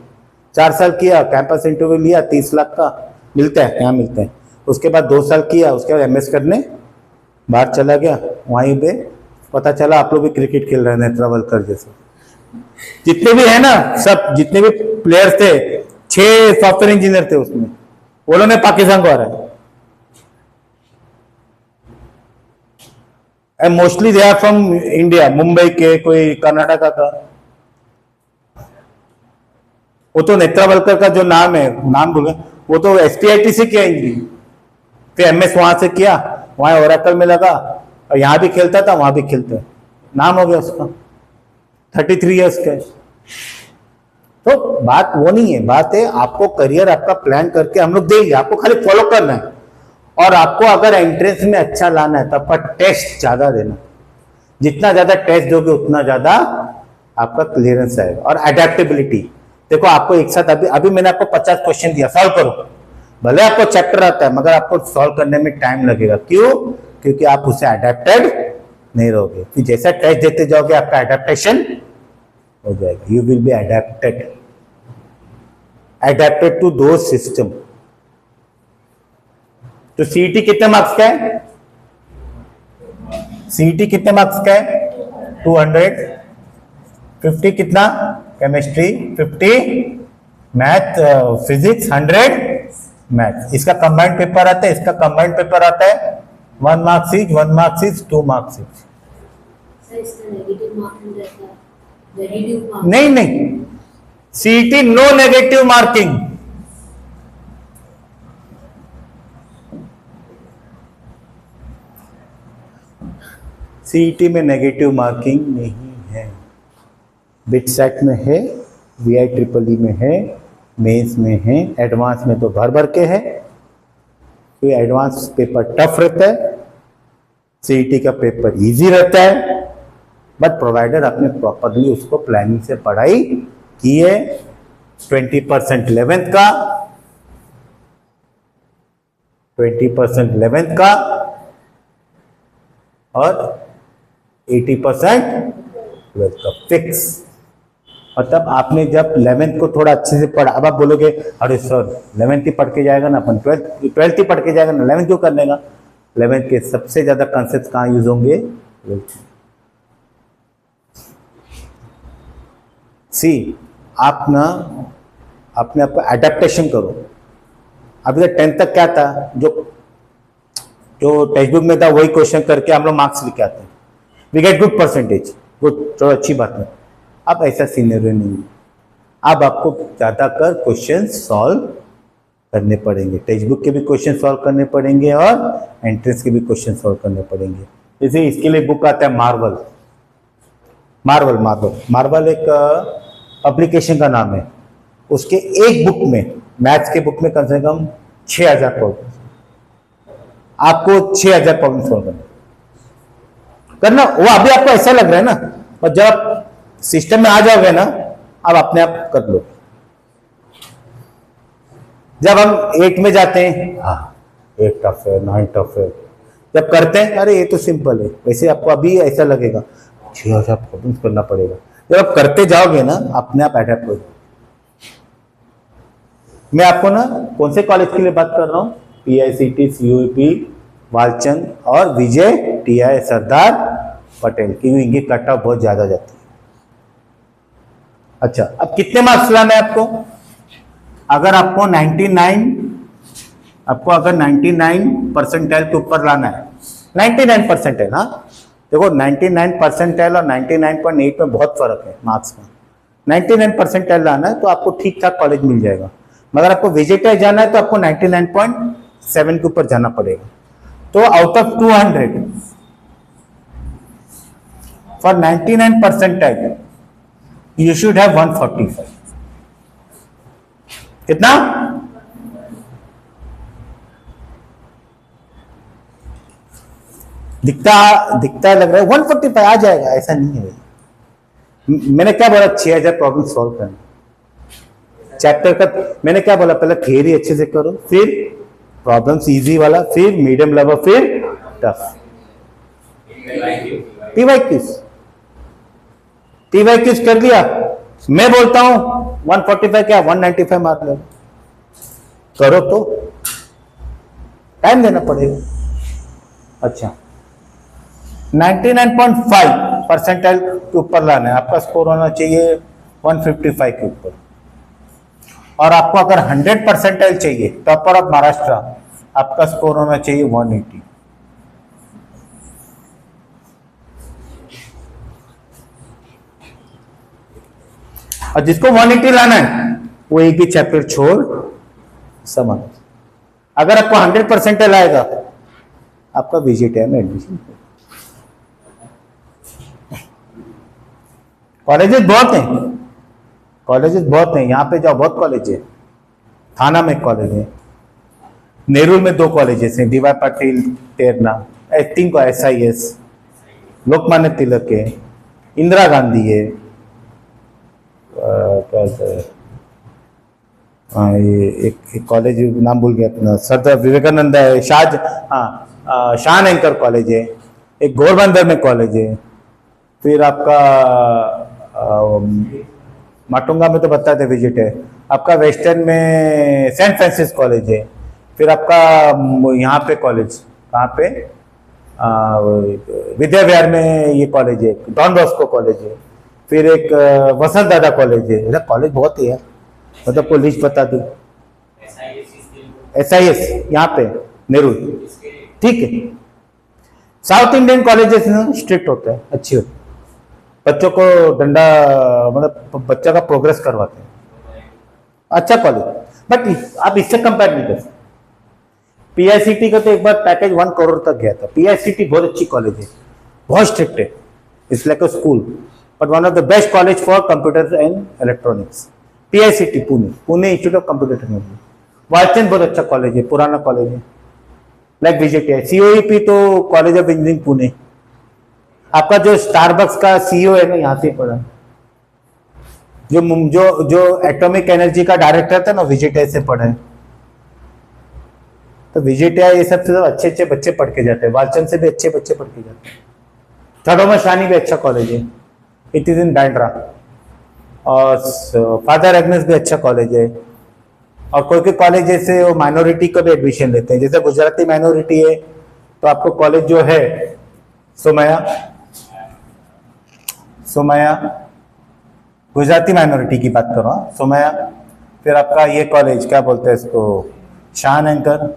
4 साल किया, कैंपस इंटरव्यू लिया, 30 लाख का मिलता है, यहाँ मिलता है। उसके बाद 2 साल किया, उसके बाद MS करने बाहर चला गया, वहीं पे पता चला आप लोग भी क्रिकेट खेल रहे हैं नेत्रा वलकर जैसे। जितने भी है ना, सब जितने भी प्लेयर्स थे, 6 सॉफ्टवेयर इंजीनियर थे उसमें, वो लोग पाकिस्तान को आ रहा है। Mostly they are from India, Mumbai के, कोई कर्नाटका का। वो तो नेत्रा वलकर का जो नाम है, नाम बोले, वो तो SPIT से किया इंजीनियरिंग, फिर MS वहां से किया, वहां ओरेकल में लगा, और यहाँ भी खेलता था, वहां भी खेलता है, नाम हो गया उसका। 33 ईयर्स का। तो बात वो नहीं है, बात है आपको करियर आपका प्लान करके हम लोग देंगे, आपको खाली फॉलो करना है। और आपको अगर एंट्रेंस में अच्छा लाना है तो आपका टेस्ट ज्यादा देना, जितना ज्यादा टेस्ट दोगे उतना ज्यादा आपका क्लियरेंस आएगा। और अडेप्टेबिलिटी, देखो आपको एक साथ अभी मैंने आपको 50 क्वेश्चन दिया, सॉल्व करो। भले आपको चैप्टर आता है मगर आपको सॉल्व करने में टाइम लगेगा। क्यों? क्योंकि आप उससे अडेप्टेड नहीं रहोगे। फिर जैसा टेस्ट देते जाओगे आपका अडेप्टेशन हो जाएगा। You will be adapted to दो सिस्टम। तो सीईटी कितने मार्क्स का है? सीईटी कितने मार्क्स का है? 200। 50 कितना? Chemistry 50, math physics 100 math. इसका कंबाइंड पेपर आता है, इसका कंबाइंड पेपर आता है 1 marks each, 1 marks each, 2 marks each. नहीं नहीं, CET no negative marking. CET में नेगेटिव मार्किंग नहीं है। बिट सेट में है, वीआई ट्रिपल ई में है, मेंस में है, एडवांस में तो भर भर के है। तो एडवांस पेपर टफ रहता है, सीईटी का पेपर इजी रहता है, बट प्रोवाइडर आपने प्रॉपरली उसको प्लानिंग से पढ़ाई की है। 20% 11th का, 20% 11th का और 80% 12th का फिक्स। मतलब आपने जब 11th को थोड़ा अच्छे से पढ़ा, अब आप बोलोगे अरे सर 11th ही पढ़ के जाएगा ना अपन, 12th ही पढ़ के जाएगा ना, 11th क्यों कर लेगा? 11th के सबसे ज्यादा कॉन्सेप्ट कहाँ यूज होंगे? 12th। सी आप ना अपने आप को एडेप्टेशन करो। अभी तक 10th तक क्या था, जो टेक्स्ट बुक में था वही क्वेश्चन करके हम लोग मार्क्स लेके आते हैं, we get good percentage, good, चलो अच्छी बात है। अब ऐसा सीनरी नहीं है, अब आपको ज्यादा कर क्वेश्चन सॉल्व करने पड़ेंगे, टेक्स्ट बुक के भी क्वेश्चन सॉल्व करने पड़ेंगे और एंट्रेंस के भी क्वेश्चन सॉल्व करने पड़ेंगे। जैसे इसके लिए बुक आता है मार्वल। मार्वल एक पब्लिकेशन का नाम है। उसके एक बुक में, मैथ्स के बुक में कम से कम 6000 प्रॉब्लम, आपको 6000 प्रॉब्लम सॉल्व करना। वो अभी आपको ऐसा लग रहा है ना, और जब आप सिस्टम में आ जाओगे ना, अब अपने आप कर लो। जब हम 8 में जाते हैं, हाँ 8 टफ है, 9 टफ है, जब करते हैं अरे ये तो सिंपल है, वैसे आपको अभी ऐसा लगेगा 6000 प्रॉब्लम करना पड़ेगा। जब आप करते जाओगे ना, अपने आप अडेप्ट हो जाओगे। मैं आपको ना कौन से कॉलेज के लिए बात कर रहा हूँ? PICT, CUP, वालचंद और विजय TI सरदार पटेल की, इनकी कट ऑफ बहुत ज्यादा जाती है। अच्छा, अब कितने मार्क्स लाना है आपको? अगर आपको 99 परसेंटाइल के ऊपर लाना है, 99%, हाँ देखो 99 परसेंटाइल और 99.8 में बहुत फर्क है मार्क्स में। 99 परसेंटाइल लाना है तो आपको ठीक ठाक कॉलेज मिल जाएगा, मगर आपको विजिटर जाना है तो आपको 99.7 के ऊपर जाना पड़ेगा। तो out of 200 for 99 percentile you should have 145। कितना? दिखता लग रहा है 145 आ जाएगा, ऐसा नहीं है। मैंने क्या बोला? 6000 प्रॉब्लम सॉल्व करना चैप्टर का। मैंने क्या बोला? पहले थियरी अच्छे से करो, फिर प्रॉब्लम्स इजी वाला, फिर मीडियम लेवल, फिर टफ। PYQs कर लिया। मैं बोलता हूं 145 क्या 195 मार्क लो, करो तो टाइम देना पड़ेगा। अच्छा, 99.5 परसेंटाइल के ऊपर लाना है, आपका स्कोर होना चाहिए 155 के ऊपर। और आपको अगर 100 परसेंटाइल चाहिए, टॉपर ऑफ महाराष्ट्र, आपका स्कोर होना चाहिए 180। और जिसको 180 लाना है वो एक ही चैप्टर छोड़ समझ। अगर आपको 100 परसेंटाइल आएगा, आपका विजिट में एडमिशन। कॉलेजेस बहुत हैं, यहाँ पे जाओ, बहुत कॉलेज है। थाना में कॉलेज है, नेहरू में 2 कॉलेजेस हैं, DY Patil Terna, I think SIS, Lokmanya Tilak है, इंदिरा गांधी है, ये एक कॉलेज नाम भूल गया अपना, सरदार विवेकानंद है, शान एंकर कॉलेज है, एक घोरबंदर में कॉलेज है, फिर आपका माटुंगा में तो बताते विजिट है, आपका वेस्टर्न में सेंट फ्रांसिस कॉलेज है, फिर आपका यहाँ पे कॉलेज कहाँ पे विद्या विहार में ये कॉलेज है, डॉन बॉस्को कॉलेज है, फिर एक वसंत दादा कॉलेज है। कॉलेज बहुत ही है, मतलब कोई लिस्ट बता दूँ। SIS यहाँ पे नेहरू, ठीक है। साउथ इंडियन कॉलेजेस स्ट्रिक्ट होते हैं, अच्छी होती है, बच्चों को डंडा मतलब बच्चा का प्रोग्रेस करवाते हैं, अच्छा कॉलेज। बट आप इससे कंपेयर नहीं कर सकते। PICT का तो एक बार पैकेज 1 करोड़ तक गया था। PICT बहुत अच्छी कॉलेज है, बहुत स्ट्रिक्ट है, it's like a school, but one of the best college for computer and electronics. PICT Pune institute of computer technology. Walchand बहुत अच्छा कॉलेज है, पुराना कॉलेज है, लाइक VJTI। COEP तो कॉलेज ऑफ इंजीनियरिंग पुणे। आपका जो स्टारबक्स का CEO है ना, यहाँ से पढ़ा, जो एटॉमिक एनर्जी का डायरेक्टर था ना, VJTI से पढ़ा है। तो VJTI ये सबसे अच्छे अच्छे बच्चे पढ़ के जाते हैं, वालचंद से भी अच्छे बच्चे पढ़ के जाते हैं। थोडोमस शानी भी अच्छा कॉलेज है, इट इज इन बैंड्रा। और फादर एग्नेस भी अच्छा कॉलेज है। और कोई कॉलेज जैसे वो माइनॉरिटी को भी एडमिशन लेते हैं, जैसे गुजराती माइनॉरिटी है तो आपको कॉलेज जो है सोमया गुजराती माइनॉरिटी की बात करो, सोमया। फिर आपका ये कॉलेज क्या बोलते हैं इसको, शान एंकर।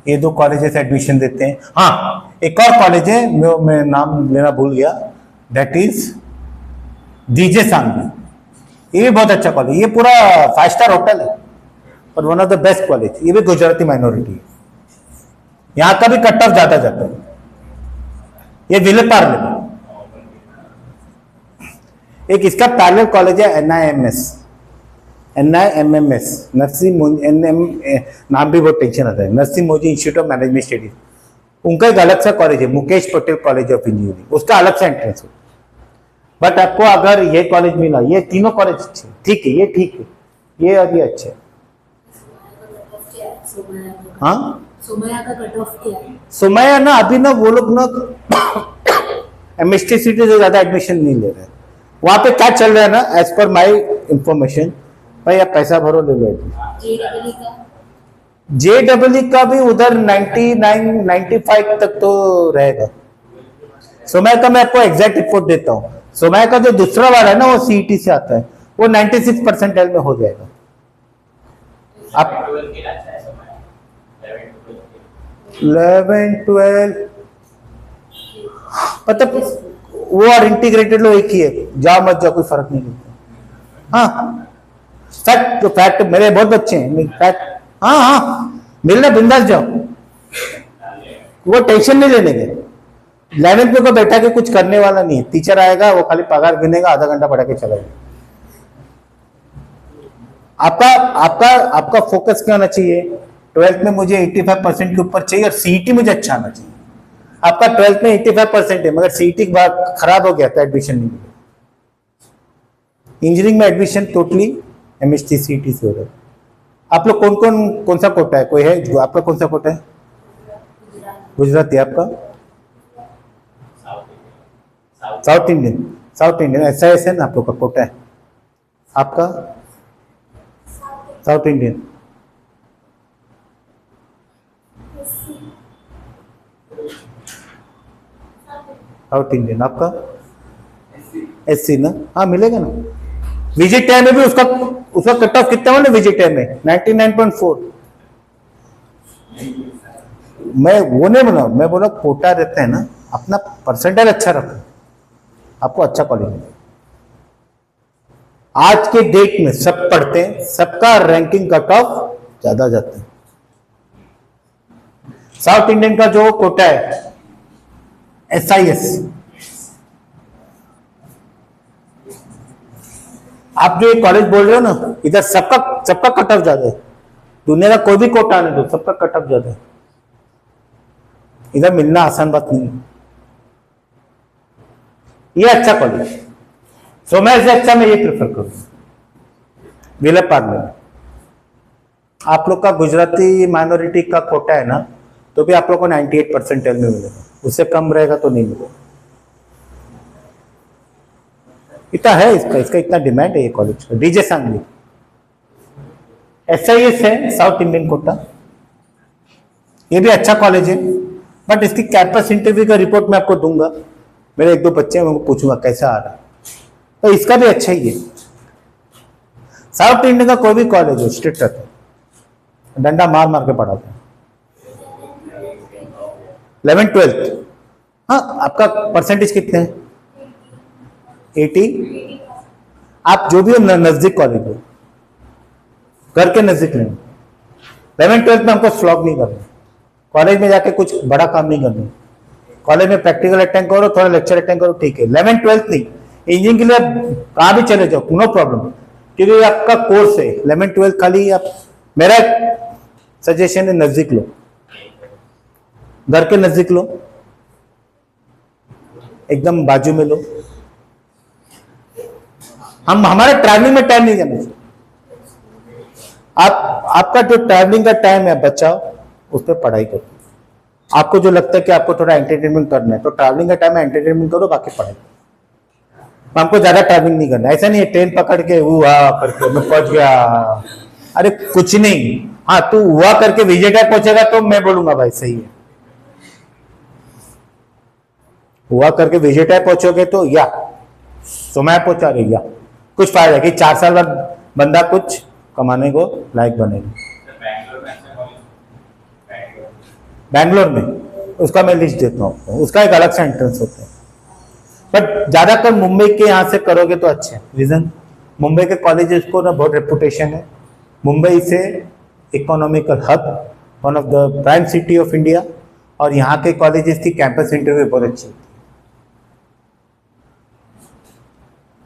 ये 2 कॉलेजेस एडमिशन देते हैं। हाँ, एक और कॉलेज है, मैं नाम लेना भूल गया, दैट इज DJ सांघवी। ये भी बहुत अच्छा कॉलेज, ये पूरा 5 स्टार होटल है और one of the best college. ये भी गुजराती माइनॉरिटी है, यहाँ का भी कट ऑफ ज्यादा जाता है। ये विलेपार्ले में एक इसका पैरेलल कॉलेज है, NIMS नरसिंह नाम भी बहुत टेंशन आता है, Narasimha Modi institute of management studies. उनका एक अलग सा कॉलेज है, Mukesh Patel college of engineering, उसका अलग सा एंट्रेंस है। बट आपको अगर ये कॉलेज मिला, ये तीनों कॉलेज अच्छे, ठीक है, ये ठीक है, ये और ये अच्छे। हाँ, सोमया का कट ऑफ क्या है? सोमया ना अभी ना वो लोग ना MST सीटी से ज्यादा एडमिशन नहीं ले रहे। वहां पे क्या चल रहा है ना, एज पर माई इंफॉर्मेशन, भाई आप पैसा भरो ले लो। JEE का भी उधर 99 95 तक तो रहेगा। सोमया का मैं आपको एग्जैक्ट रिपोर्ट देता हूँ। सोमया का जो दूसरा वाला है ना, वो CET से आता है, वो 96 परसेंटाइल में हो जाएगा। आप 11 12 मतलब वो और इंटीग्रेटेड लो एक ही है, जाओ मत जाओ कोई फर्क नहीं पड़ता। हाँ, फैक्ट तो फैक्ट, मेरे बहुत बच्चे हैं फैक्ट। हाँ हाँ, मिलना बिंदास जाओ, वो टेंशन नहीं लेने के। 11th में को बैठा के कुछ करने वाला नहीं है, टीचर आएगा वो खाली पगार गिनेगा, आधा घंटा पढ़ा के चला जाएगा। आपका आपका आपका फोकस क्या होना चाहिए, 12th में मुझे 85% के ऊपर चाहिए और CET मुझे अच्छा आना चाहिए। आपका 12th में 85% है मगर CET के बाद खराब हो गया तो एडमिशन नहीं मिलेगा। इंजीनियरिंग में एडमिशन टोटली MST CET से हो रहा है। आप लोग कौन सा कोटा है, कोई है जो आपका कौन सा कोटा है? गुजराती। आपका साउथ इंडियन SIS है ना आप लोग का कोटा है आपका? साउथ इंडियन आपका SC ना? हाँ मिलेगा ना। VJTI में भी उसका कट ऑफ कितना है VJTI में 99.4। मैं वो नहीं बोला, मैं बोला कोटा रहता है ना, अपना परसेंटाइल अच्छा रखो, आपको अच्छा कॉलेज मिलेगा। आज के डेट में सब पढ़ते हैं, सबका रैंकिंग कट ऑफ ज्यादा जाता है। साउथ इंडियन का जो कोटा है SIS, आप जो ये कॉलेज बोल रहे हो ना, इधर सबका कट ऑफ ज्यादा है। दुनिया का कोई भी कोटा नहीं दो, सबका कट ऑफ ज्यादा है। इधर मिलना आसान बात नहीं है। ये अच्छा कॉलेज, सोमया से अच्छा मैं ये प्रेफर करूंगा विलेपार्ले में। आप लोग का गुजराती माइनॉरिटी का कोटा है ना, तो भी आप लोग को 98 परसेंटेज में मिलेगा, उससे कम रहेगा तो नहीं मिलेगा। इतना है इसका इतना डिमांड है ये कॉलेज का। डीजे सांगली SIS है, साउथ इंडियन कोटा, ये भी अच्छा कॉलेज है, बट इसकी कैंपस इंटरव्यू का रिपोर्ट मैं आपको दूंगा। मेरे 1-2 बच्चे हैं, मैं उनको पूछूंगा कैसा आ रहा है, तो इसका भी अच्छा ही है। साउथ इंडियन का कोई भी कॉलेज हो स्ट्रिक्ट रहता है, डंडा मार मार के पढ़ाते हैं। 11th-12th, हाँ आपका परसेंटेज कितने हैं? 80। आप जो भी हो नजदीक कॉलेज हो, घर के नजदीक नहीं। 11th-12th में हमको फ्लॉग नहीं करना, कॉलेज में जाके कुछ बड़ा काम नहीं करना। कॉलेज में प्रैक्टिकल अटेंड करो, थोड़ा लेक्चर अटेंड करो, ठीक है। 11th-12th नहीं, इंजीनियरिंग के लिए कहाँ भी चले जाओ, नो प्रॉब्लम, क्योंकि आपका कोर्स है। 11th-12th खाली आप, मेरा सजेशन है नजदीक लो, घर के नजदीक लो, एकदम बाजू में लो। हम हमारे ट्रैवलिंग में टाइम नहीं जाना चाहिए। आपका जो ट्रैवलिंग का टाइम है बचाओ, उस पर पढ़ाई करो। आपको जो लगता है कि आपको थोड़ा एंटरटेनमेंट करना है, तो ट्रैवलिंग का टाइम है एंटरटेनमेंट करो, बाकी पढ़ाई। हमको ज्यादा ट्रैवलिंग नहीं करना, ऐसा नहीं है ट्रेन पकड़ के हुआ करके मैं पहुंच गया, अरे कुछ नहीं। हाँ तू हुआ करके विजेटर पहुंचेगा तो मैं बोलूंगा भाई सही है, हुआ करके विजेटर पहुंचोगे तो या समय पहुंचा रही, या कुछ फायदा कि 4 साल बाद बंदा कुछ कमाने को लायक बनेगा। बैंगलोर में उसका मैं लिस्ट देता हूँ आपको, उसका एक अलग सा एंट्रेंस होता है, बट ज्यादातर मुंबई के यहाँ से करोगे तो अच्छे। रीजन, मुंबई के कॉलेजेस को ना बहुत रेपुटेशन है, मुंबई से economical hub, one of the prime city of India, और यहाँ के कॉलेजेस की कैंपस इंटरव्यू बहुत अच्छी होती है।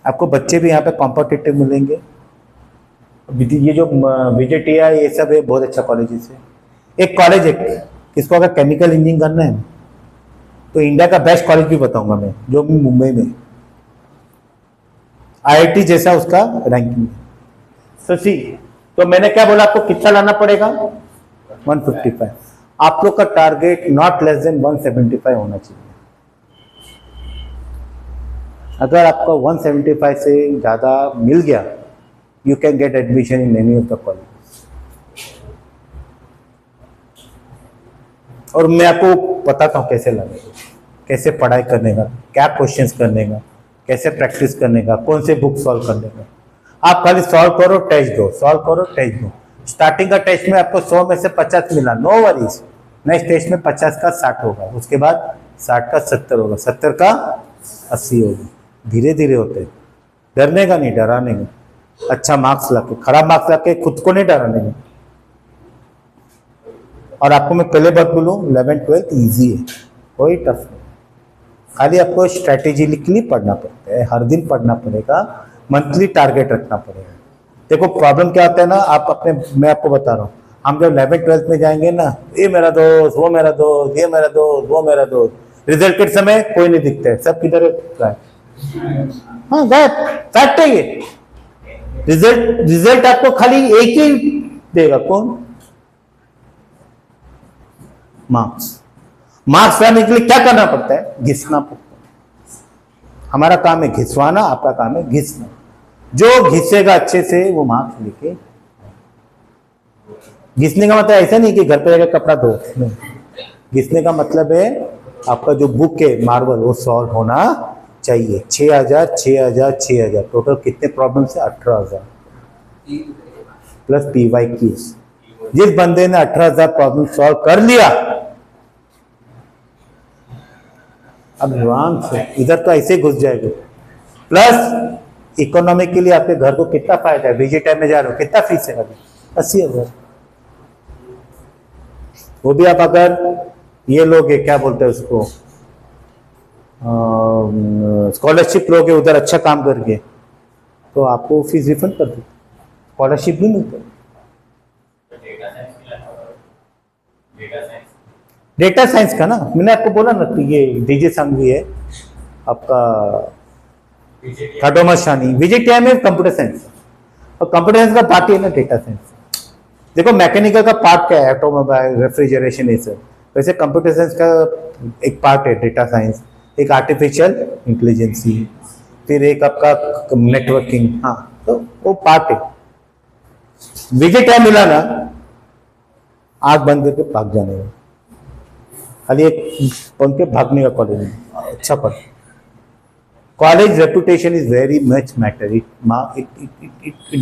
आपको बच्चे भी यहाँ पे कॉम्पिटिटिव मिलेंगे। ये जो VJTI ये सब है, बहुत अच्छा कॉलेजेस है। एक कॉलेज है, किसको अगर केमिकल इंजीनियरिंग करना है तो इंडिया का बेस्ट कॉलेज भी बताऊंगा मैं, जो भी मुंबई में IIT जैसा उसका रैंकिंग है। सी तो मैंने क्या बोला, आपको कितना लाना पड़ेगा? 155। आप लोग का टारगेट नॉट लेस देन 175 होना चाहिए। अगर आपका 175 से ज्यादा मिल गया, you can get admission in any of the college. और मैं आपको बताता हूँ कैसे लाने का, कैसे पढ़ाई करने का, क्या क्वेश्चंस करने का, कैसे प्रैक्टिस करने का, कौन से बुक सॉल्व करने का। आप खाली सॉल्व करो, टेस्ट दो, सॉल्व करो, टेस्ट दो। स्टार्टिंग का टेस्ट में आपको 100 में से 50 मिला, नो वरीज। नेक्स्ट टेस्ट में 50 का 60 होगा, उसके बाद 60 का 70 होगा, 70 का 80 होगा। धीरे धीरे होते हैं, डरने का नहीं, डराने का। अच्छा मार्क्स लाके, खराब मार्क्स लाके खुद को नहीं डराने का। और आपको मैं पहले बात बोलूँ, 11th-12th ईजी है, कोई टफ नहीं। खाली आपको स्ट्रैटेजिकली पढ़ना पड़ता है, हर दिन पढ़ना पड़ेगा, मंथली टारगेट रखना पड़ेगा। देखो प्रॉब्लम क्या होता है ना, आप अपने, मैं आपको बता रहा हूँ, हम जब 11th-12th में जाएंगे ना, ये मेरा दोस्त, वो मेरा दोस्त, ये मेरा दोस्त, वो मेरा दोस्त, रिजल्ट के समय कोई नहीं दिखता है, सब किधर है? हाँ गायब, फैक्ट है ये। रिजल्ट आपको खाली एक ही देगा, कौन? मार्क्स लाने के लिए क्या करना पड़ता है? घिसना पड़ता है। हमारा काम है घिसवाना, आपका काम है घिसना। जो घिसेगा अच्छे से वो मार्क्स लेके। घिसने का मतलब ऐसा नहीं कि घर पे जाकर कपड़ा धो, नहीं। घिसने का मतलब है आपका जो बुक है मार्वल, वो सॉल्व होना चाहिए। 6000 6000 6000 टोटल कितने प्रॉब्लम से? 18000 प्लस PYQs। जिस बंदे ने 18000 प्रॉब्लम सॉल्व कर लिया, अब आराम से इधर तो ऐसे ही घुस जाएगा। प्लस इकोनॉमी के लिए आपके घर को कितना फायदा है? VJTI में जा रहे हो, कितना फीस है अभी? 80,000। वो भी आप अगर ये लोगे, क्या बोलते हैं उसको, स्कॉलरशिप लोगे उधर अच्छा काम करके, तो आपको फीस रिफंड कर दो, स्कॉलरशिप भी मिलता है। डेटा साइंस का ना, मैंने आपको बोला ना, तो ये डीजे सांगवी है आपका, खाटोमा शानी। VJTI में कंप्यूटर साइंस, और कंप्यूटर साइंस का पार्टी है ना डेटा साइंस। देखो मैकेनिकल का पार्ट क्या है, ऑटोमोबाइल, रेफ्रिजरेशन, ये सब। वैसे कंप्यूटर साइंस का एक पार्ट है डेटा साइंस, एक आर्टिफिशियल इंटेलिजेंसी, फिर एक आपका नेटवर्किंग। हाँ, तो वो पार्ट है। विजय क्या मिला ना, आंख बंद करके भाग जाने का, खाली एक बन के भागने का कॉलेज में, अच्छा पढ़। College reputation is very much matter, it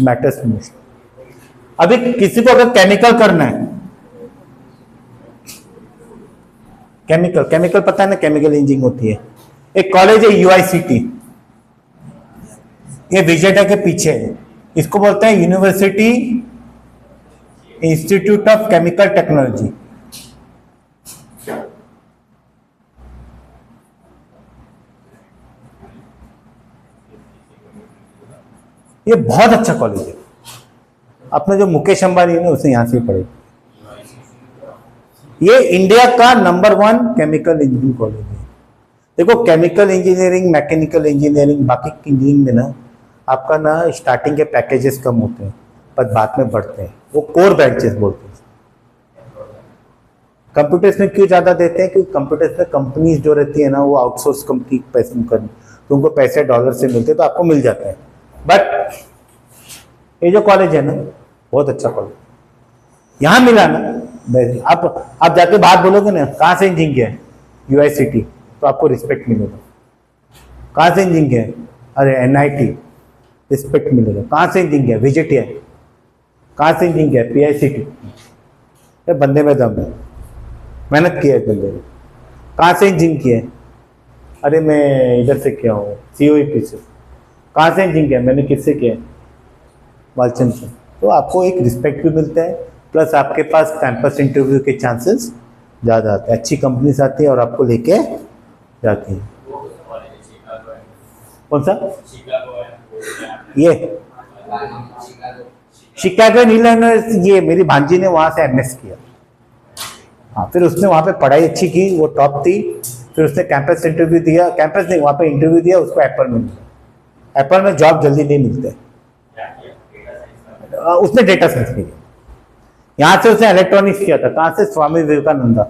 matters most. अभी किसी को अगर केमिकल करना है, केमिकल पता है ना, केमिकल इंजीनियरिंग होती है, एक कॉलेज है यूआईसीटी, ये विजेटा के पीछे है, इसको बोलते हैं university institute of chemical technology. ये बहुत अच्छा कॉलेज है। अपना जो मुकेश अंबानी है ना, उसने यहां से पढ़े। ये इंडिया का नंबर 1 केमिकल इंजीनियरिंग कॉलेज है। देखो केमिकल इंजीनियरिंग, मैकेनिकल इंजीनियरिंग, बाकी इंजीनियरिंग में ना आपका ना स्टार्टिंग के पैकेजेस कम होते हैं पर बाद में बढ़ते हैं, वो कोर ब्रांचेस बोलते हैं। कंप्यूटर्स में क्यों ज्यादा देते हैं, क्योंकि कंप्यूटर्स में कंपनीज जो रहती है ना, वो आउटसोर्स कंपनी पैसे करनी, तो उनको पैसे डॉलर से मिलते हैं, तो आपको मिल जाता है। बट ये जो कॉलेज है ना, बहुत अच्छा कॉलेज, यहां मिला ना, आप जाके बात बोलोगे ना, कहाँ से इंजीनियरिंग किया है, यूआईसीटी, तो आपको रिस्पेक्ट मिलेगा। कहाँ से इंजीनियरिंग किया है, अरे एनआईटी, रिस्पेक्ट मिलेगा। कहाँ से इंजीनियरिंग किया है, विजेटिया। कहाँ से इंजीनियरिंग किया है, पीआईसीटी। बंदे में दम है, मेहनत किया है बंदे ने। कहाँ से इंजीनियरिंग किया है, अरे मैं इधर से किया हूँ, सीओईपी से। कहाँ से इंजीनियरिंग किया, मैंने किससे किया है, वालचंद से। तो आपको एक रिस्पेक्ट भी मिलता है, प्लस आपके पास कैंपस इंटरव्यू के चांसेस ज़्यादा आते हैं, अच्छी कंपनीज आती है और आपको लेके जाती है। कौन सा, ये शिकागो इलिनॉइस, ये मेरी भांजी ने वहाँ से एमएस किया। हाँ, फिर उसने वहाँ पे पढ़ाई अच्छी की, वो टॉप थी। फिर उसने कैंपस इंटरव्यू दिया, कैंपस नहीं, वहाँ पे इंटरव्यू दिया, उसको एप्पल में मिला। एप्पल में जॉब जल्दी नहीं मिलते, उसने डेटा साइंस किया। यहाँ से उसने इलेक्ट्रॉनिक्स किया था। कहाँ से, स्वामी विवेकानंदा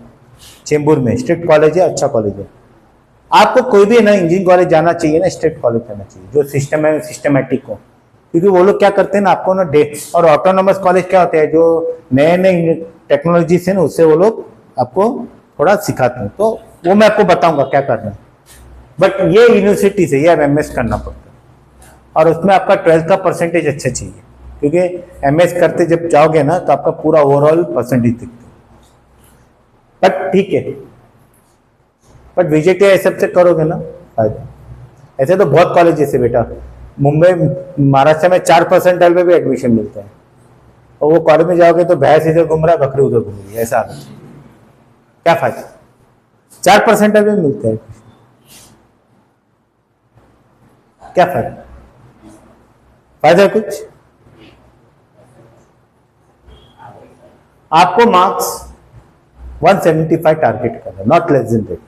चेंबूर में, स्ट्रिक्ट कॉलेज है, अच्छा कॉलेज है। आपको कोई भी ना इंजीनियरिंग कॉलेज जाना चाहिए ना, स्ट्रिक्ट कॉलेज जाना चाहिए, जो सिस्टमेटिक हो, क्योंकि वो लोग क्या करते हैं ना, आपको ना और ऑटोनोमस कॉलेज क्या होते हैं, जो नए नए टेक्नोलॉजी से ना, उससे वो लोग आपको थोड़ा सिखाते हैं, तो वो मैं आपको बताऊंगा क्या करना है। बट ये यूनिवर्सिटी से ये एमएस करना पड़ता है, और उसमें आपका 12th का परसेंटेज अच्छा चाहिए, क्योंकि एमएस करते जब जाओगे ना, तो आपका पूरा ओवरऑल परसेंटेज दिखता है। बट ठीक है, बट विजेटिया ये सब से करोगे ना फायदा। ऐसे तो बहुत कॉलेज जैसे बेटा, मुंबई महाराष्ट्र में 4% में भी एडमिशन मिलता है, और वो कॉलेज में जाओगे तो भैंस इधर घूम रहा है, बकरी उधर घूम रही है, ऐसा हालत। क्या फायदा, 4% में मिलता है, क्या फायदा, फायदा कुछ। आपको मार्क्स 175 टारगेट करना, नॉट लेस देन दैट।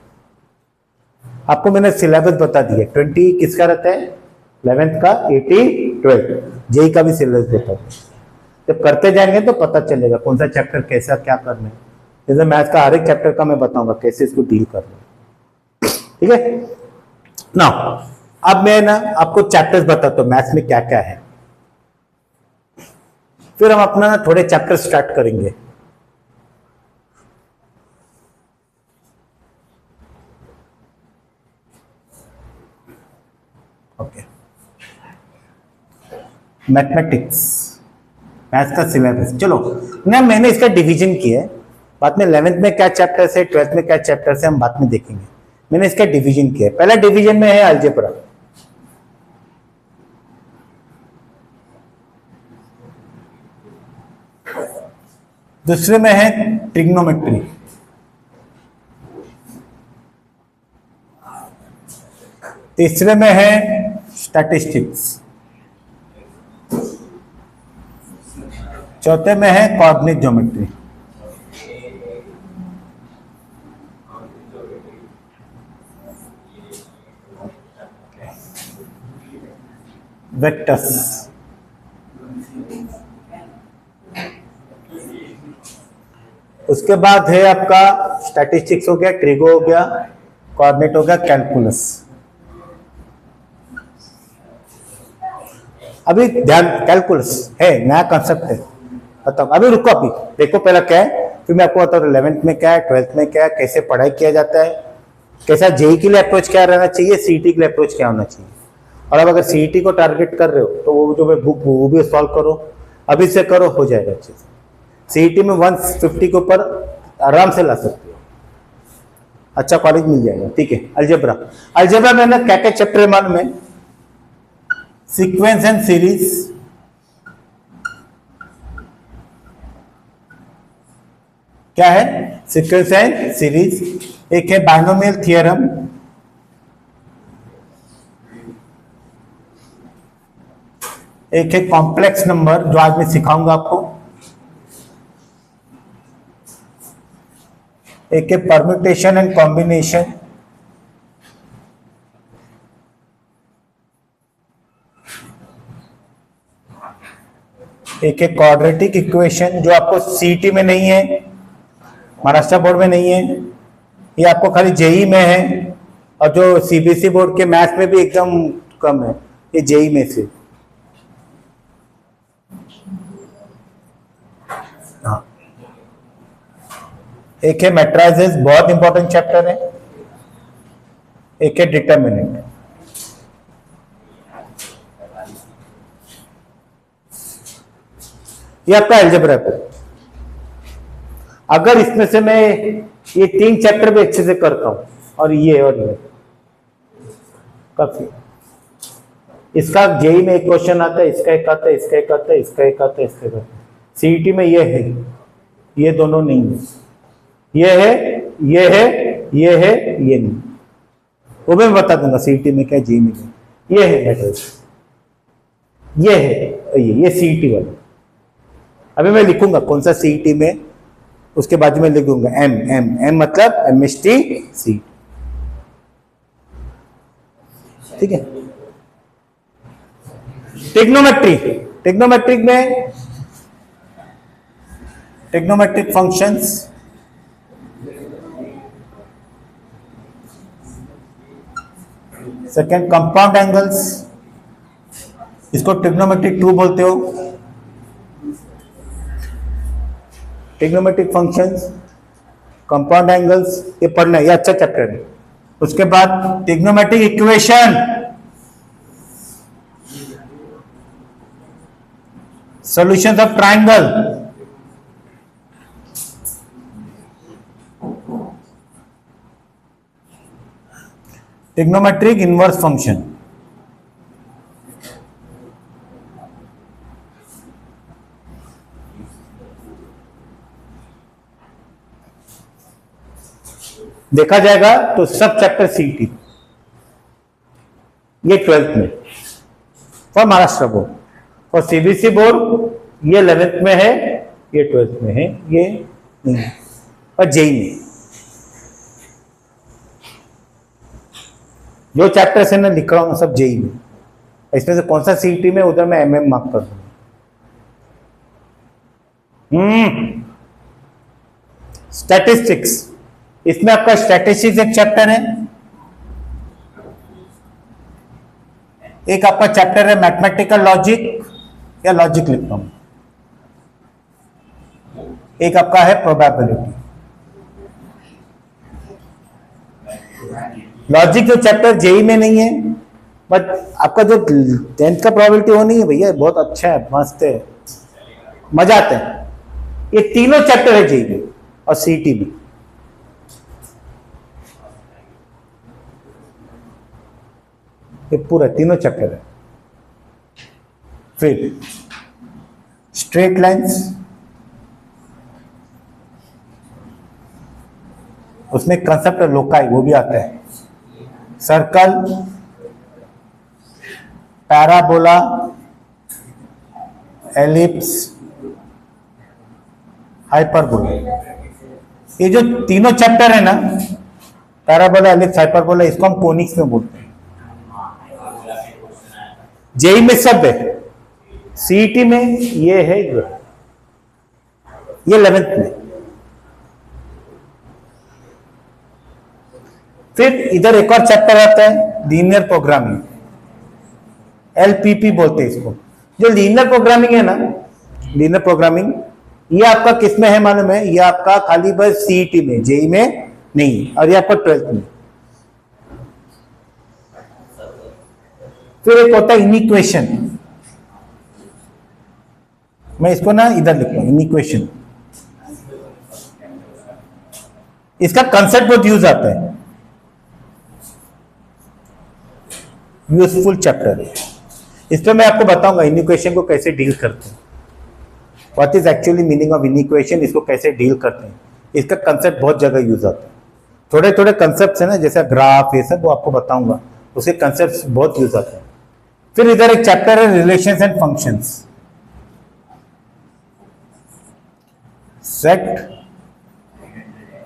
आपको मैंने सिलेबस बता दिया, 20 किसका रहता है, 11th का, 80 12 जेई का भी सिलेबस बता दिया। जब करते जाएंगे तो पता चलेगा कौन सा चैप्टर कैसा क्या करना है। जैसे मैथ्स का हर एक चैप्टर का मैं बताऊंगा कैसे इसको डील करना है, ठीक है ना। अब मैं ना आपको चैप्टर्स बताता हूँ मैथ्स में क्या क्या है, फिर हम अपना थोड़े चैप्टर स्टार्ट करेंगे। ओके, मैथमेटिक्स, मैथ्स का सिलेबस। चलो ना, मैंने इसका डिवीजन किया है, बाद में 11th में क्या चैप्टर्स है, 12th में क्या चैप्टर्स है, हम बाद में देखेंगे। मैंने इसका डिवीजन किया है। पहला डिवीजन में है अलजेब्रा, दूसरे में है ट्रिग्नोमेट्री, तीसरे में है स्टैटिस्टिक्स, चौथे में है कोऑर्डिनेट ज्योमेट्री, वेक्टर्स, उसके बाद है आपका स्टैटिस्टिक्स हो गया, ट्रिगो हो गया, कोऑर्डिनेट हो गया, कैलकुलस। अभी ध्यान, कैलकुलस है नया कंसेप्ट है, बताओ अभी रुको, अभी देखो पहला क्या है, फिर मैं आपको बताऊँ 11th में क्या है, 12th में क्या है, कैसे पढ़ाई किया जाता है, कैसा जेई के लिए अप्रोच क्या रहना चाहिए, सीईटी के लिए अप्रोच क्या होना चाहिए। और अब अगर सीईटी को टारगेट कर रहे हो तो वो जो मैं बुक वो भी सॉल्व करो, अभी से करो, हो जाएगा अच्छे से। सीईटी में 150 के ऊपर आराम से ला सकते हो, अच्छा कॉलेज मिल जाएगा। ठीक है, अलजेब्रा, अलजेब्रा में ना क्या क्या चैप्टर है मालूम है, सीक्वेंस एंड सीरीज, क्या है, सीक्वेंस एंड सीरीज, एक है बाइनोमियल थियरम, एक है कॉम्प्लेक्स नंबर जो आज मैं सिखाऊंगा आपको, एक है परम्यूटेशन एंड कॉम्बिनेशन, एक है क्वाड्रेटिक इक्वेशन जो आपको सीईटी में नहीं है, महाराष्ट्र बोर्ड में नहीं है, ये आपको खाली जेई में है, और जो सीबीएसई बोर्ड के मैथ्स में भी एकदम कम है, ये जेई में से। हाँ, एक है मैट्राइजेस, बहुत इंपॉर्टेंट चैप्टर है, एक है डिटर्मिनेंट। ये आपका अलजेब्रा है। अगर इसमें से मैं ये 3 चैप्टर भी अच्छे से करता हूं, और ये काफी, इसका जेई में एक क्वेश्चन आता है, इसका एक आता है, इसका एक आता है, इसका एक आता है, इसका एक आता है। सीईटी में ये है, ये दोनों नहीं है, ये है, ये है, ये है, ये नहीं, वो मैं बता दूंगा सीईटी में क्या, जेई में क्या। ये है मैट्रिक्स, ये है, ये सीईटी वाला। अभी मैं लिखूंगा कौन सा सीईटी में, उसके बाद में लिख दूंगा एम, एम, एम मतलब एमएसटी सी। ठीक है, ट्रिग्नोमेट्री, ट्रिग्नोमेट्रिक में trigonometric functions, second compound angles, इसको ट्रिग्नोमेट्रिक 2 बोलते हो, ट्रिग्नोमेट्रिक फंक्शंस, कंपाउंड एंगल्स, ये पढ़ना है, ये अच्छा चैप्टर है। उसके बाद trigonometric equation, solutions of triangle, trigonometric inverse function, देखा जाएगा तो सब चैप्टर सीईटी, ये 12th में for Maharashtra board, for CBSE board ये 11th में है, ये 12th में है, ये नहीं है, और जेई में जो चैप्टर से मैं लिख रहा हूं सब जेई में, इसमें से कौन सा सीईटी में, उधर मैं एमएम मार्क कर दूंगा। स्टैटिस्टिक्स, इसमें आपका स्टैटिस्टिक्स एक चैप्टर है, एक आपका चैप्टर है मैथमेटिकल लॉजिक या लॉजिक लिखता हूं, एक आपका है प्रोबेबिलिटी। लॉजिक जो चैप्टर जेई में नहीं है, बट आपका जो 10th का प्रोबेबिलिटी वो नहीं है भैया, बहुत अच्छा है, मस्त है, मजा आता है। ये तीनों चैप्टर है जेई में और सीईटी में। ये पूरा तीनों चैप्टर है। फिर स्ट्रेट लाइंस, उसमें कंसेप्ट लोकाई वो भी आता है, सर्कल, पैराबोला, एलिप्स, हाइपरबोला, ये जो तीनों चैप्टर है ना, पैराबोला, एलिप्स, हाइपरबोला, इसको हम कोनिक्स में बोलते हैं। जेई में सब है, सीईटी में ये है, ये 11th में, फिर इधर एक और चैप्टर आता है लीनियर प्रोग्रामिंग, LPP बोलते हैं इसको। जो लीनियर प्रोग्रामिंग है ना, लीनियर प्रोग्रामिंग, ये आपका किस में है मालूम है? ये आपका खाली बस CET में, जेई में नहीं, और ये आपका 12th में। फिर एक होता है इनिक्वेशन, मैं इसको ना इधर लिखता हूं, इनिक्वेशन। इसका कंसेप्ट बहुत यूज आता है, यूजफुल चैप्टर है। इस पर मैं आपको बताऊंगा इनिक्वेशन को कैसे डील करते हैं, what is actually meaning of inequation, इसको कैसे डील करते हैं। इसका कंसेप्ट बहुत जगह यूज आता है। थोड़े थोड़े कंसेप्ट है ना, जैसे ग्राफ, ये सब वो आपको बताऊंगा, उसके कंसेप्ट बहुत यूज आते हैं। फिर इधर एक चैप्टर है relations and functions, set,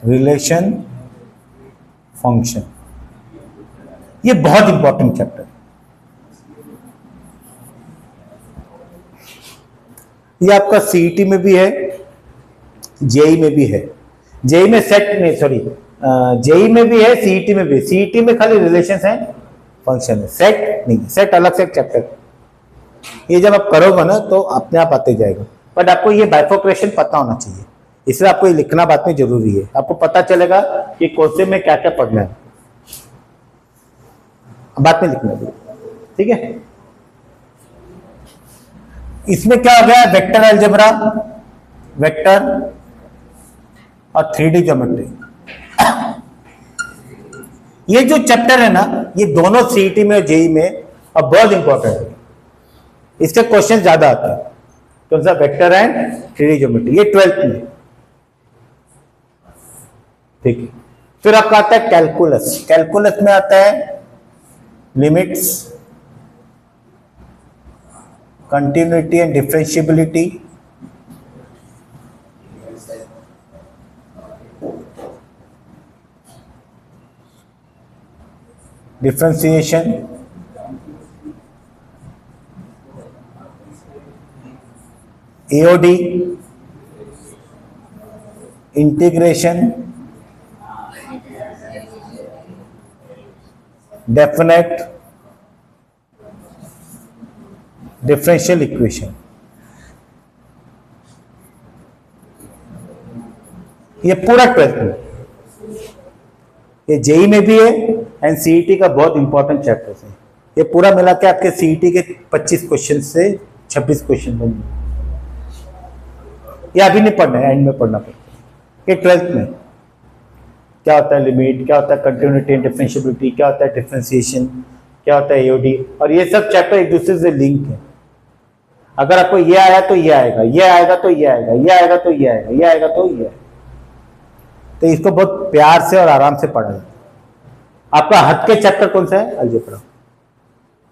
relation, function, ये बहुत इंपॉर्टेंट चैप्टर है। ये आपका सीईटी में भी है, जेई में भी है। जेई में सेट में, सॉरी, जेई में भी है, सीईटी में भी है। सीईटी में खाली रिलेशंस है, फंक्शन है, सेट नहीं। सेट अलग से एक चैप्टर है, ये जब आप करोगे ना तो अपने आप आते जाएगा। बट आपको ये बाइफोक्रेशन पता होना चाहिए, इसलिए आपको ये लिखना बाद में जरूरी है। आपको पता चलेगा कि कौन से में क्या क्या पढ़ना है, बाद में लिखना है, ठीक है। इसमें क्या हो गया? वेक्टर अलजेब्रा, वेक्टर और 3D ज्योमेट्री। ये जो चैप्टर है ना, ये दोनों सीईटी में और जेई में अब बहुत इंपॉर्टेंट है। इसके क्वेश्चन ज्यादा आते हैं। कौन सा? वेक्टर एंड 3D ज्योमेट्री, ये 12th में, ठीक है। फिर आपका आता है कैलकुलस। कैलकुलस में आता है limits, continuity and differentiability, differentiation, AOD, integration, definite, differential equation. ये पूरा 12th में, ये जेई में भी है एंड सीईटी का बहुत इंपॉर्टेंट चैप्टर है। ये पूरा मिला के आपके सीईटी के 25 क्वेश्चन से 26 क्वेश्चन बनेंगे। ये अभी नहीं पढ़ना है, एंड में पढ़ना पड़ता है। ये 12th में क्या होता है लिमिट, क्या होता है कंटिन्यूटी एंड डिफरेंशिएबिलिटी, क्या होता है डिफरेंशिएशन, क्या होता है एओडी, और ये सब चैप्टर एक दूसरे से लिंक है। अगर आपको ये आया तो ये आएगा, ये आएगा तो ये आएगा, ये आएगा तो ये आएगा, ये आएगा तो ये आएगा। तो इसको बहुत प्यार से और आराम से पढ़ा जाए। आपका हद के चैप्टर कौन सा है? अलजेब्रा।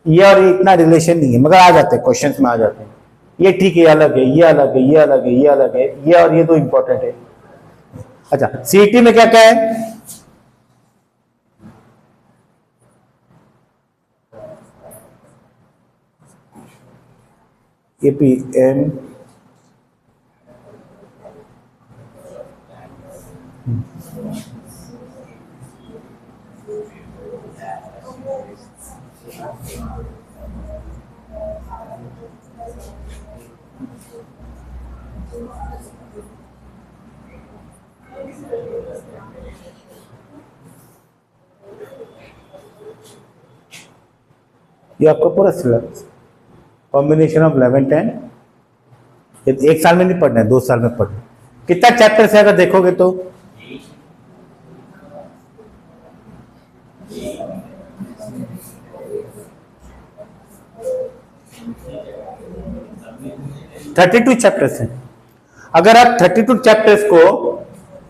ये और ये इतना रिलेशन नहीं है, मगर आ जाते हैं, क्वेश्चंस में आ जाते हैं। ये ठीक है, अलग है, ये अलग है, ये अलग है, ये अलग है, ये और ये दो इंपॉर्टेंट है। अच्छा, सीईटी में क्या क्या है? एपीएम, ये आपका पूरा सिलेबस, कॉम्बिनेशन ऑफ 11 10, एक साल में नहीं पढ़ना है, 2 साल में पढ़ना है। कितना चैप्टर से अगर देखोगे तो 32 चैप्टर्स हैं। अगर आप 32 चैप्टर्स को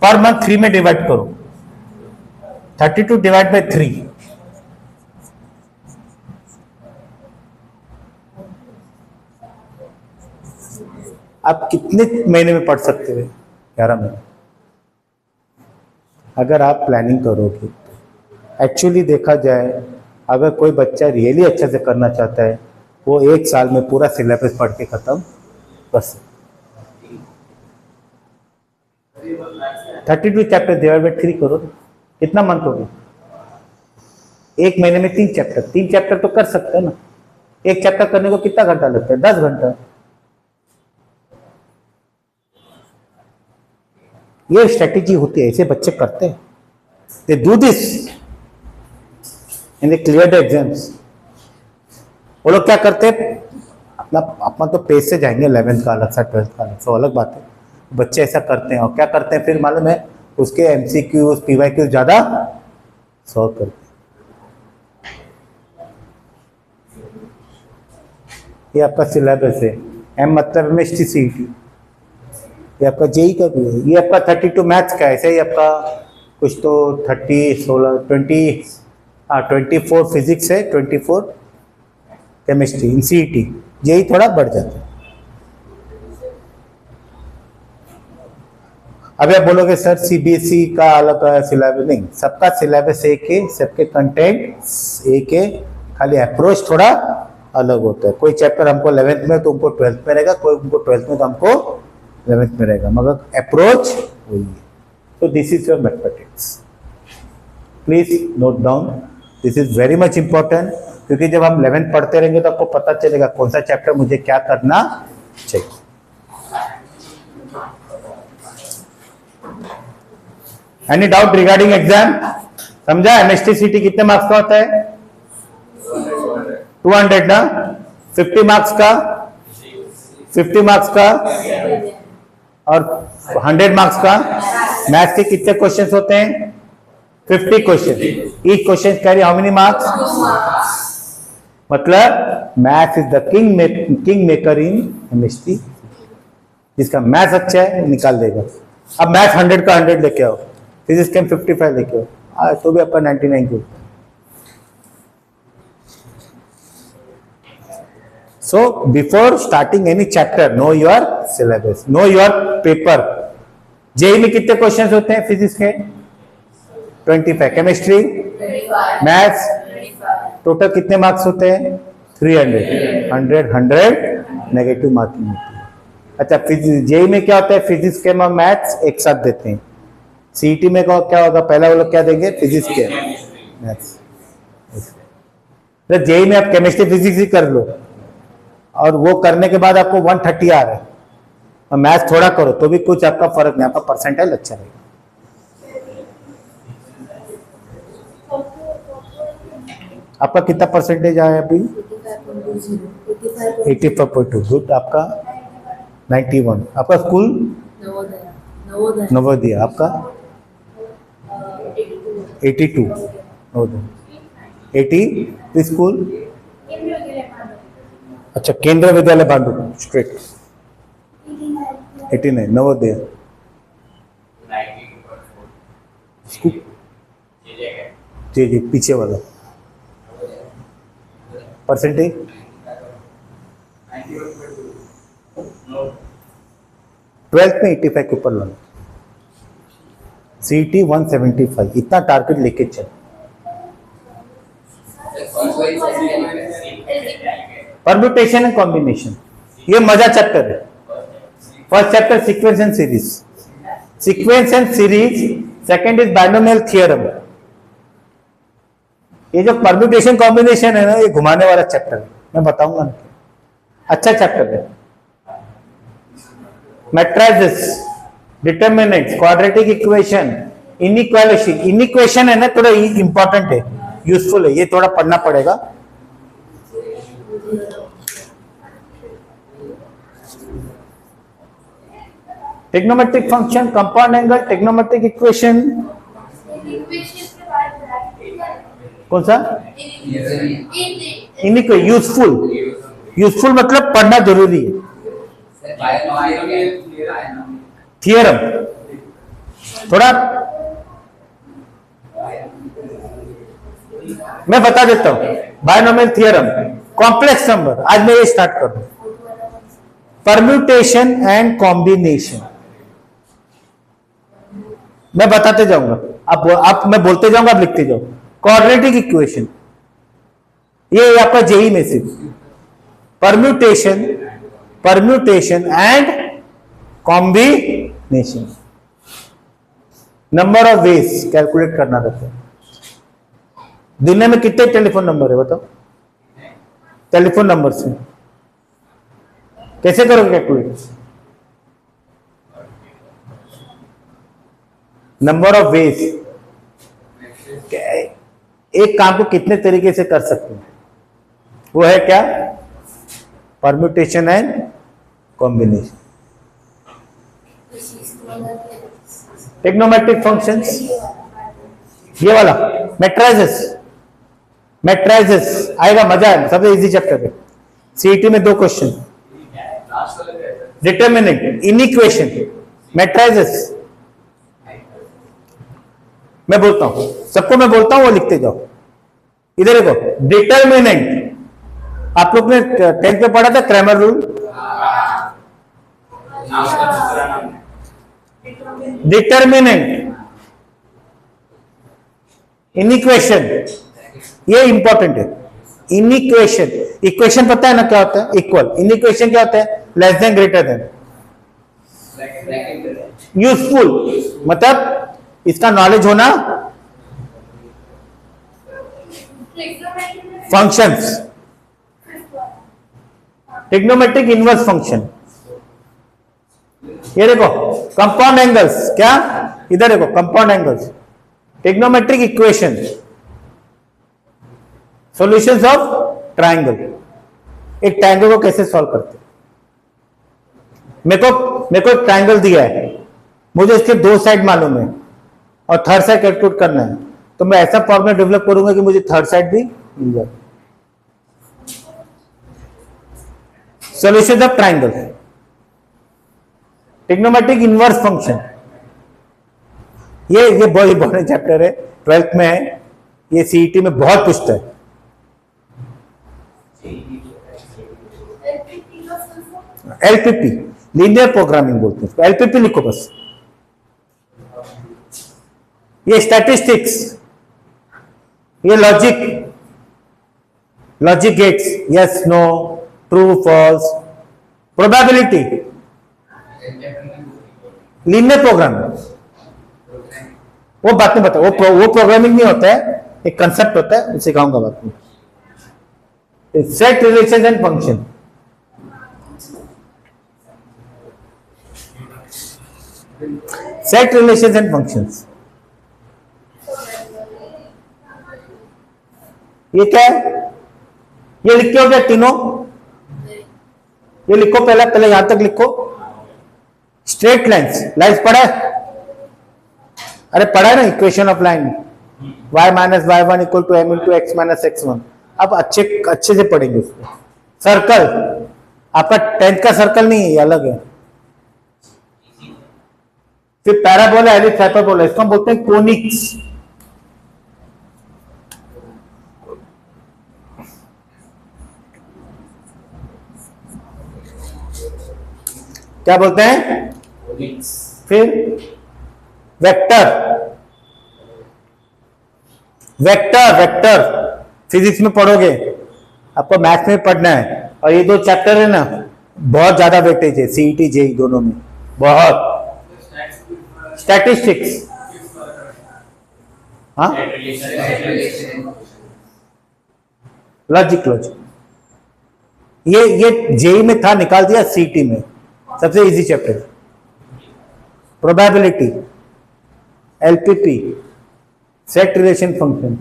पर मंथ 3 में डिवाइड करो, 32 डिवाइड बाय 3, आप कितने महीने में पढ़ सकते हो? 11 महीने। अगर आप प्लानिंग करोगे तो एक्चुअली देखा जाए, अगर कोई बच्चा रियली अच्छे से करना चाहता है, वो 1 साल में पूरा सिलेबस पढ़ के खत्म कर सकता। 32 चैप्टर डिवाइड बाय 3 करो, कितना मंथ हो गया? एक महीने में 3 चैप्टर तो कर सकते हैं ना। एक चैप्टर करने को कितना घंटा लगता है? 10 घंटा। ये स्ट्रेटेजी होती है, ऐसे बच्चे करते हैं। They do this and they clear the exams. वो लोग क्या करते हैं, अपना तो पेज से जाएंगे, 11th का अलग सा, 12th का अलग सा, अलग बात है। बच्चे ऐसा करते हैं और क्या करते हैं फिर मालूम है, उसके MCQs PYQs ज्यादा सॉल्व करते हैं। ये आपका सिलेबस है। M मतलब MST CET, ये आपका JEE का भी है। ये आपका 32 मैथ्स का है, ऐसे ही आपका कुछ तो 30 16 20 24 फिजिक्स है, 24 केमिस्ट्री इन CET। JEE थोड़ा बढ़ जाता है। अभी आप बोलोगे सर CBSE का अलग सिलेबस, नहीं, सबका सिलेबस एक है, सबके कंटेंट एक है, खाली अप्रोच थोड़ा अलग होता है। कोई चैप्टर हमको 11th में तो उनको 12th में रहेगा, कोई उनको 12th में तो हमको 11th में रहेगा, मगर अप्रोच वही है। तो this is your mathematics, please note down, this is very much important, क्योंकि जब हम 11th पढ़ते रहेंगे तो आपको पता चलेगा कौन सा चैप्टर मुझे क्या करना चाहिए। Any doubt regarding exam? समझा? MST CET कितने मार्क्स का होता है? 200 ना? 50 मार्क्स का, 50 मार्क्स का और 100 मार्क्स का। मैथ्स के कितने क्वेश्चंस होते हैं? 50 question. Each question carry how many marks? मतलब maths is the king maker in MST। जिसका मैथ्स अच्छा है निकाल देगा। अब मैथ्स 100 का 100 लेके आओ, फिजिक्स के 55 लेके आओ, तो भी आपका 99 के। So before starting any chapter, know your syllabus, know your paper. JEE में कितने क्वेश्चंस होते हैं फिजिक्स के? 25। केमिस्ट्री, मैथ्स, टोटल कितने मार्क्स होते हैं? 300। 100 नेगेटिव मार्किंग होती है। अच्छा, JEE में क्या होता है? फिजिक्स के मैथ्स एक साथ देते हैं। CET में क्या होगा? पहला वो लोग क्या देंगे? फिजिक्स के मैथ्स। तो JEE में आप केमिस्ट्री फिजिक्स ही कर लो और वो करने के बाद आपको 130 आ रहा है और मैथ्स थोड़ा करो तो भी कुछ आपका फर्क नहीं, आपका परसेंटाइल अच्छा रहेगा। आपका कितना परसेंटेज आया अभी? 85.2। गुड। आपका 91। आपका स्कूल? नवोदय। आपका 82। नवोदय। 80 स्कूल? अच्छा, केंद्रीय विद्यालय भांडुप स्ट्रेट। 89। नवोदय स्कूल जी पीछे वाला। परसेंटेज? 12th में 85 के ऊपर लाना। CET 175। इतना टारगेट लेके चल। परम्यूटेशन एंड कॉम्बिनेशन, ये मजा चैप्टर है। First chapter sequence and series, sequence and series. Second is binomial theorem. ये जो परम्यूटेशन कॉम्बिनेशन है ना, ये घुमाने वाला चैप्टर है, मैं बताऊंगा ना। अच्छा चैप्टर है। Matrices, determinants, quadratic equation, inequation है ना, थोड़ा इंपॉर्टेंट है, यूजफुल है, ये थोड़ा पढ़ना पड़ेगा। Trigonometric function, compound angle, trigonometric equation. कौन सा? इनइक्वेशन। यूजफुल मतलब पढ़ना जरूरी है। थियरम थोड़ा मैं बता देता हूं। बायनोमियल थियरम, कॉम्प्लेक्स नंबर, आज मैं ये स्टार्ट कर दूं। परम्यूटेशन एंड कॉम्बिनेशन मैं बताते जाऊंगा, आप मैं बोलते जाऊंगा, आप लिखते जाओ। क्वाड्रेटिक इक्वेशन, ये आपका JEE में से। Permutation and combination, number of ways calculate करना रहता है। दुनिया में कितने टेलीफोन नंबर है बताओ? टेलीफोन नंबर से कैसे करोगे कैलकुलेट? नंबर ऑफ वेज, एक काम को कितने तरीके से कर सकते हैं, वो है क्या? Permutation and combination. Trigonometric functions, ये वाला मैट्राइजेस आएगा, मजा है, सबसे इजी चैप्टर है। सीईटी में 2 क्वेश्चन, डिटर्मिनेंट, इनइक्वेशन, मैट्राइजेस। मैं बोलता हूं, सबको मैं बोलता हूं, वो लिखते जाओ। इधर देखो, डिटर्मिनेंट, आप लोग ने 10th में पढ़ा था क्रैमर रूल। डिटर्मिनेंट, इनइक्वेशन, ये इंपॉर्टेंट है। इनइक्वेशन, इक्वेशन पता है ना क्या होता है? इक्वल। इनइक्वेशन क्या होता है? Less than, greater than. Useful मतलब इसका नॉलेज होना। फंक्शंस, ट्रिग्नोमेट्रिक इनवर्स फंक्शन, ये देखो कंपाउंड एंगल्स, क्या? इधर देखो compound angles, trigonometric equation, solutions of triangle. एक ट्रायंगल को कैसे सॉल्व करते? मेरे को एक ट्रायंगल दिया है, मुझे इसके 2 साइड मालूम है और थर्ड साइड कैलकुलेट करना है, तो मैं ऐसा फॉर्मूला डेवलप करूंगा कि मुझे थर्ड साइड भी मिल जाए। Solutions of triangle, trigonometric inverse function, ये बहुत इंपॉर्टेंट चैप्टर है, 12th में है, ये सीईटी में बहुत पूछता है। एलपीपी, लीनियर प्रोग्रामिंग बोलते हैं, एलपीपी लिखो बस। ये स्टैटिस्टिक्स, ये logic gates, yes no, true false, probability, linear programming. वो बात नहीं बता, वो प्रोग्रामिंग नहीं होता है, एक कंसेप्ट होता है, सिखाऊंगा बात में। Set relation and function, set relation and functions, ये क्या है? ये लिख के हो गया तीनों, ये लिखो पहले यहां तक लिखो। स्ट्रेट लाइन्स पढ़ा है? अरे पढ़ा है ना, equation of line, y minus y one equal to m into x minus x one. अब अच्छे से पढ़ेंगे उसको। सर्कल, आपका 10th का सर्कल नहीं है, ये अलग है। फिर पैराबोला, एलिप्स, हाइपरबोला, इसको हम बोलते हैं कोनिक्स। क्या बोलते हैं? फिर वेक्टर फिजिक्स में पढ़ोगे, आपको मैथ्स में पढ़ना है। और ये 2 चैप्टर है ना, बहुत ज्यादा वेटेज है सीईटी जेई दोनों में, बहुत। स्टैटिस्टिक्स, हाँ, लॉजिक, ये जेई में था, निकाल दिया सीईटी में, सबसे easy chapter. Probability, LPP, set relation function,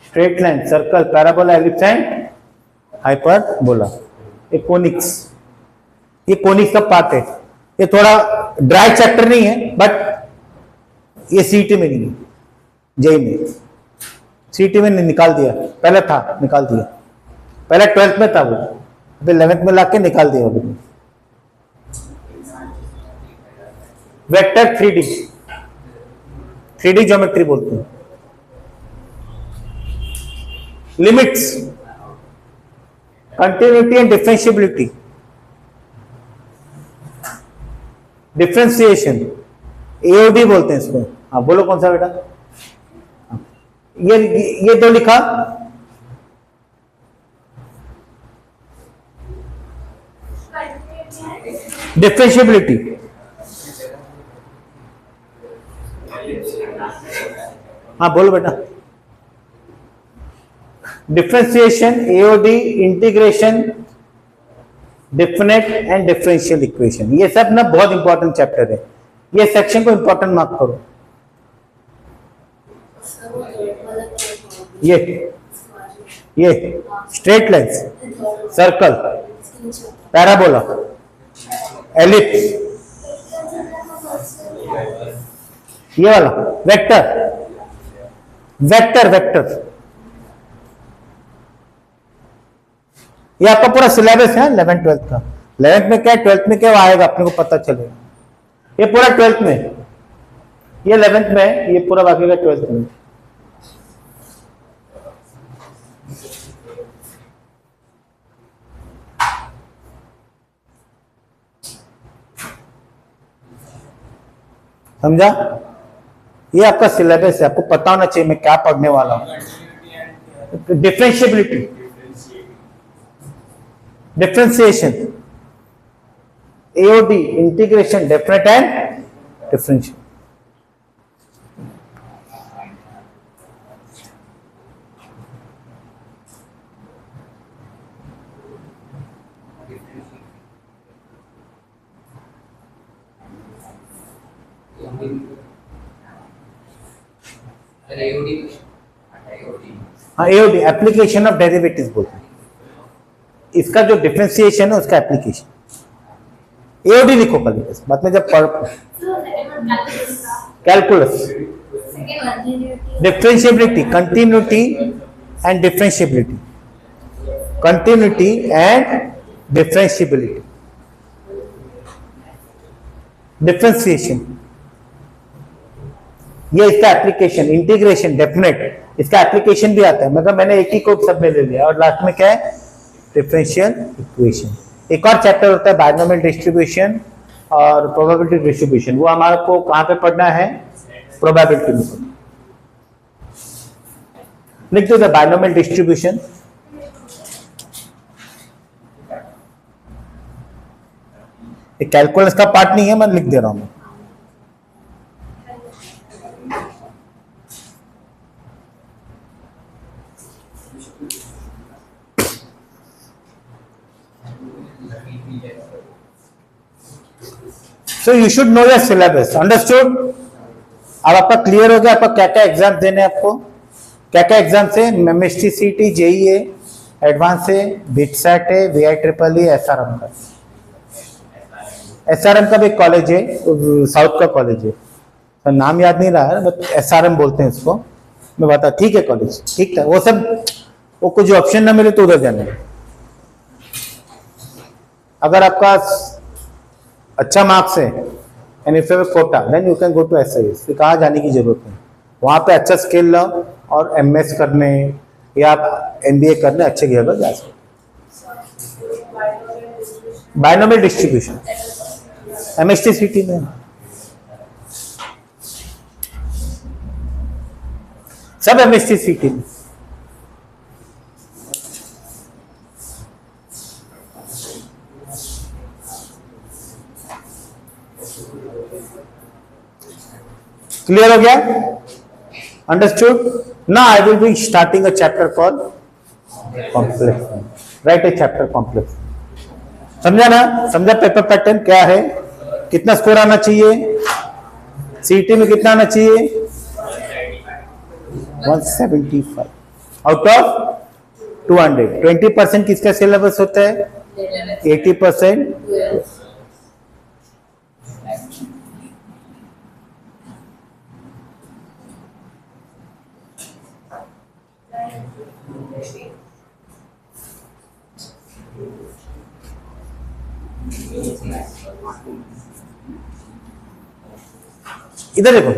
straight line, circle, parabola, ellipse and hyperbola, ये कोनिक्स। ये कोनिक्स का पार्ट है। ये थोड़ा ड्राई चैप्टर नहीं है, बट ये सीईटी में नहीं है, जेई में। सीईटी में निकाल दिया, पहले था, निकाल दिया, पहले 12th में था वो, अभी 11th में लाके निकाल दिया अभी। वेक्टर 3D ज्योमेट्री बोलते हैं। Limits, continuity and differentiability, differentiation, AOD बोलते हैं इसको। हाँ बोलो कौन सा बेटा? ये 2 लिखा। डिफरेंशिएबिलिटी, हाँ बोलो बेटा। Differentiation, AOD, integration, definite and differential equation, ये सब ना बहुत इंपॉर्टेंट चैप्टर है। ये सेक्शन को इंपॉर्टेंट मार्क करो। ये straight lines, circle, parabola, ellipse, ये वाला वेक्टर, वेक्टर वेक्टर, ये आपका पूरा सिलेबस है 11th 12th का। 11th में क्या है, 12th में क्या आएगा अपने को पता चलेगा। ये पूरा 12th में, ये 11th में है, ये पूरा बाकी का 12th में। समझा? ये आपका सिलेबस है, आपको पता होना चाहिए मैं क्या पढ़ने वाला हूं। Differentiability, differentiation, AOD, integration, definite and differential. हाँ, एओडी एप्लीकेशन ऑफ डेरिवेटिव्स बोलते हैं। इसका जो डिफरेंशिएशन है उसका एप्लीकेशन। एओडी लिखो कल बस, बाद में जब पढ़ calculus, differentiability, continuity and differentiability, continuity and differentiability, differentiation, ये इसका एप्लीकेशन, इंटीग्रेशन, डेफिनेट, इसका एप्लीकेशन भी आता है, मगर मैंने एक ही को सब में ले लिया। और लास्ट में क्या है, डिफरेंशियल इक्वेशन। एक और चैप्टर होता है बायनोमियल डिस्ट्रीब्यूशन और प्रोबेबिलिटी डिस्ट्रीब्यूशन, वो हमारे को कहां पे पढ़ना है, प्रोबेबिलिटी में। लिख दो बायनोमियल डिस्ट्रीब्यूशन। कैलकुलस का पार्ट नहीं है, मैं लिख दे रहा हूं। So you should know your syllabus, understood? अब आपका क्लियर हो गया आपका क्या क्या एग्जाम देने हैं, आपको क्या क्या एग्जाम से, एमएसटी, सीटी, जेई है, एडवांस है, बिटसैट है, वीआई ट्रिपल ई, एसआरएम का। एसआरएम का भी कॉलेज है, साउथ का कॉलेज है, तो नाम याद नहीं रहा है, बट एसआरएम बोलते हैं इसको। मैं बता, ठीक है कॉलेज, ठीक है। वो सब, वो कुछ ऑप्शन ना मिले तो उधर जाना है। अगर आपका अच्छा मार्क्स है and if you quota, then you can go to SIS. फिर कहाँ जाने की जरूरत नहीं, वहाँ पे अच्छा स्किल लो और एमएस करने या एमबीए करने अच्छे जगह पर जा सकते। बायनोमियल डिस्ट्रीब्यूशन एमएसटी सीटी में, सब एमएसटी सीटी में। क्लियर हो गया, अंडरस्टूड? ना I will be starting a chapter called complex. Right A chapter complex. समझा ना? समझा पेपर पैटर्न क्या है, कितना स्कोर आना चाहिए, सीटी में कितना आना चाहिए, 175 आउट ऑफ 200। 20% किसका सिलेबस होता है, 80%। इधर देखो,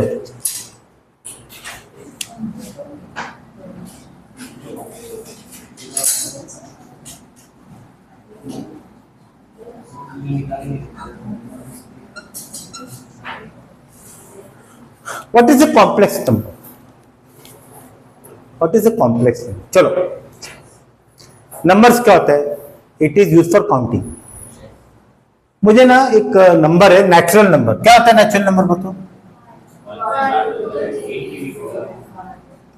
what is a complex number, what is a complex number. चलो, नंबर्स क्या होता है, it is use for counting. मुझे ना एक नंबर है नेचुरल नंबर, क्या होता है नेचुरल नंबर बताओ,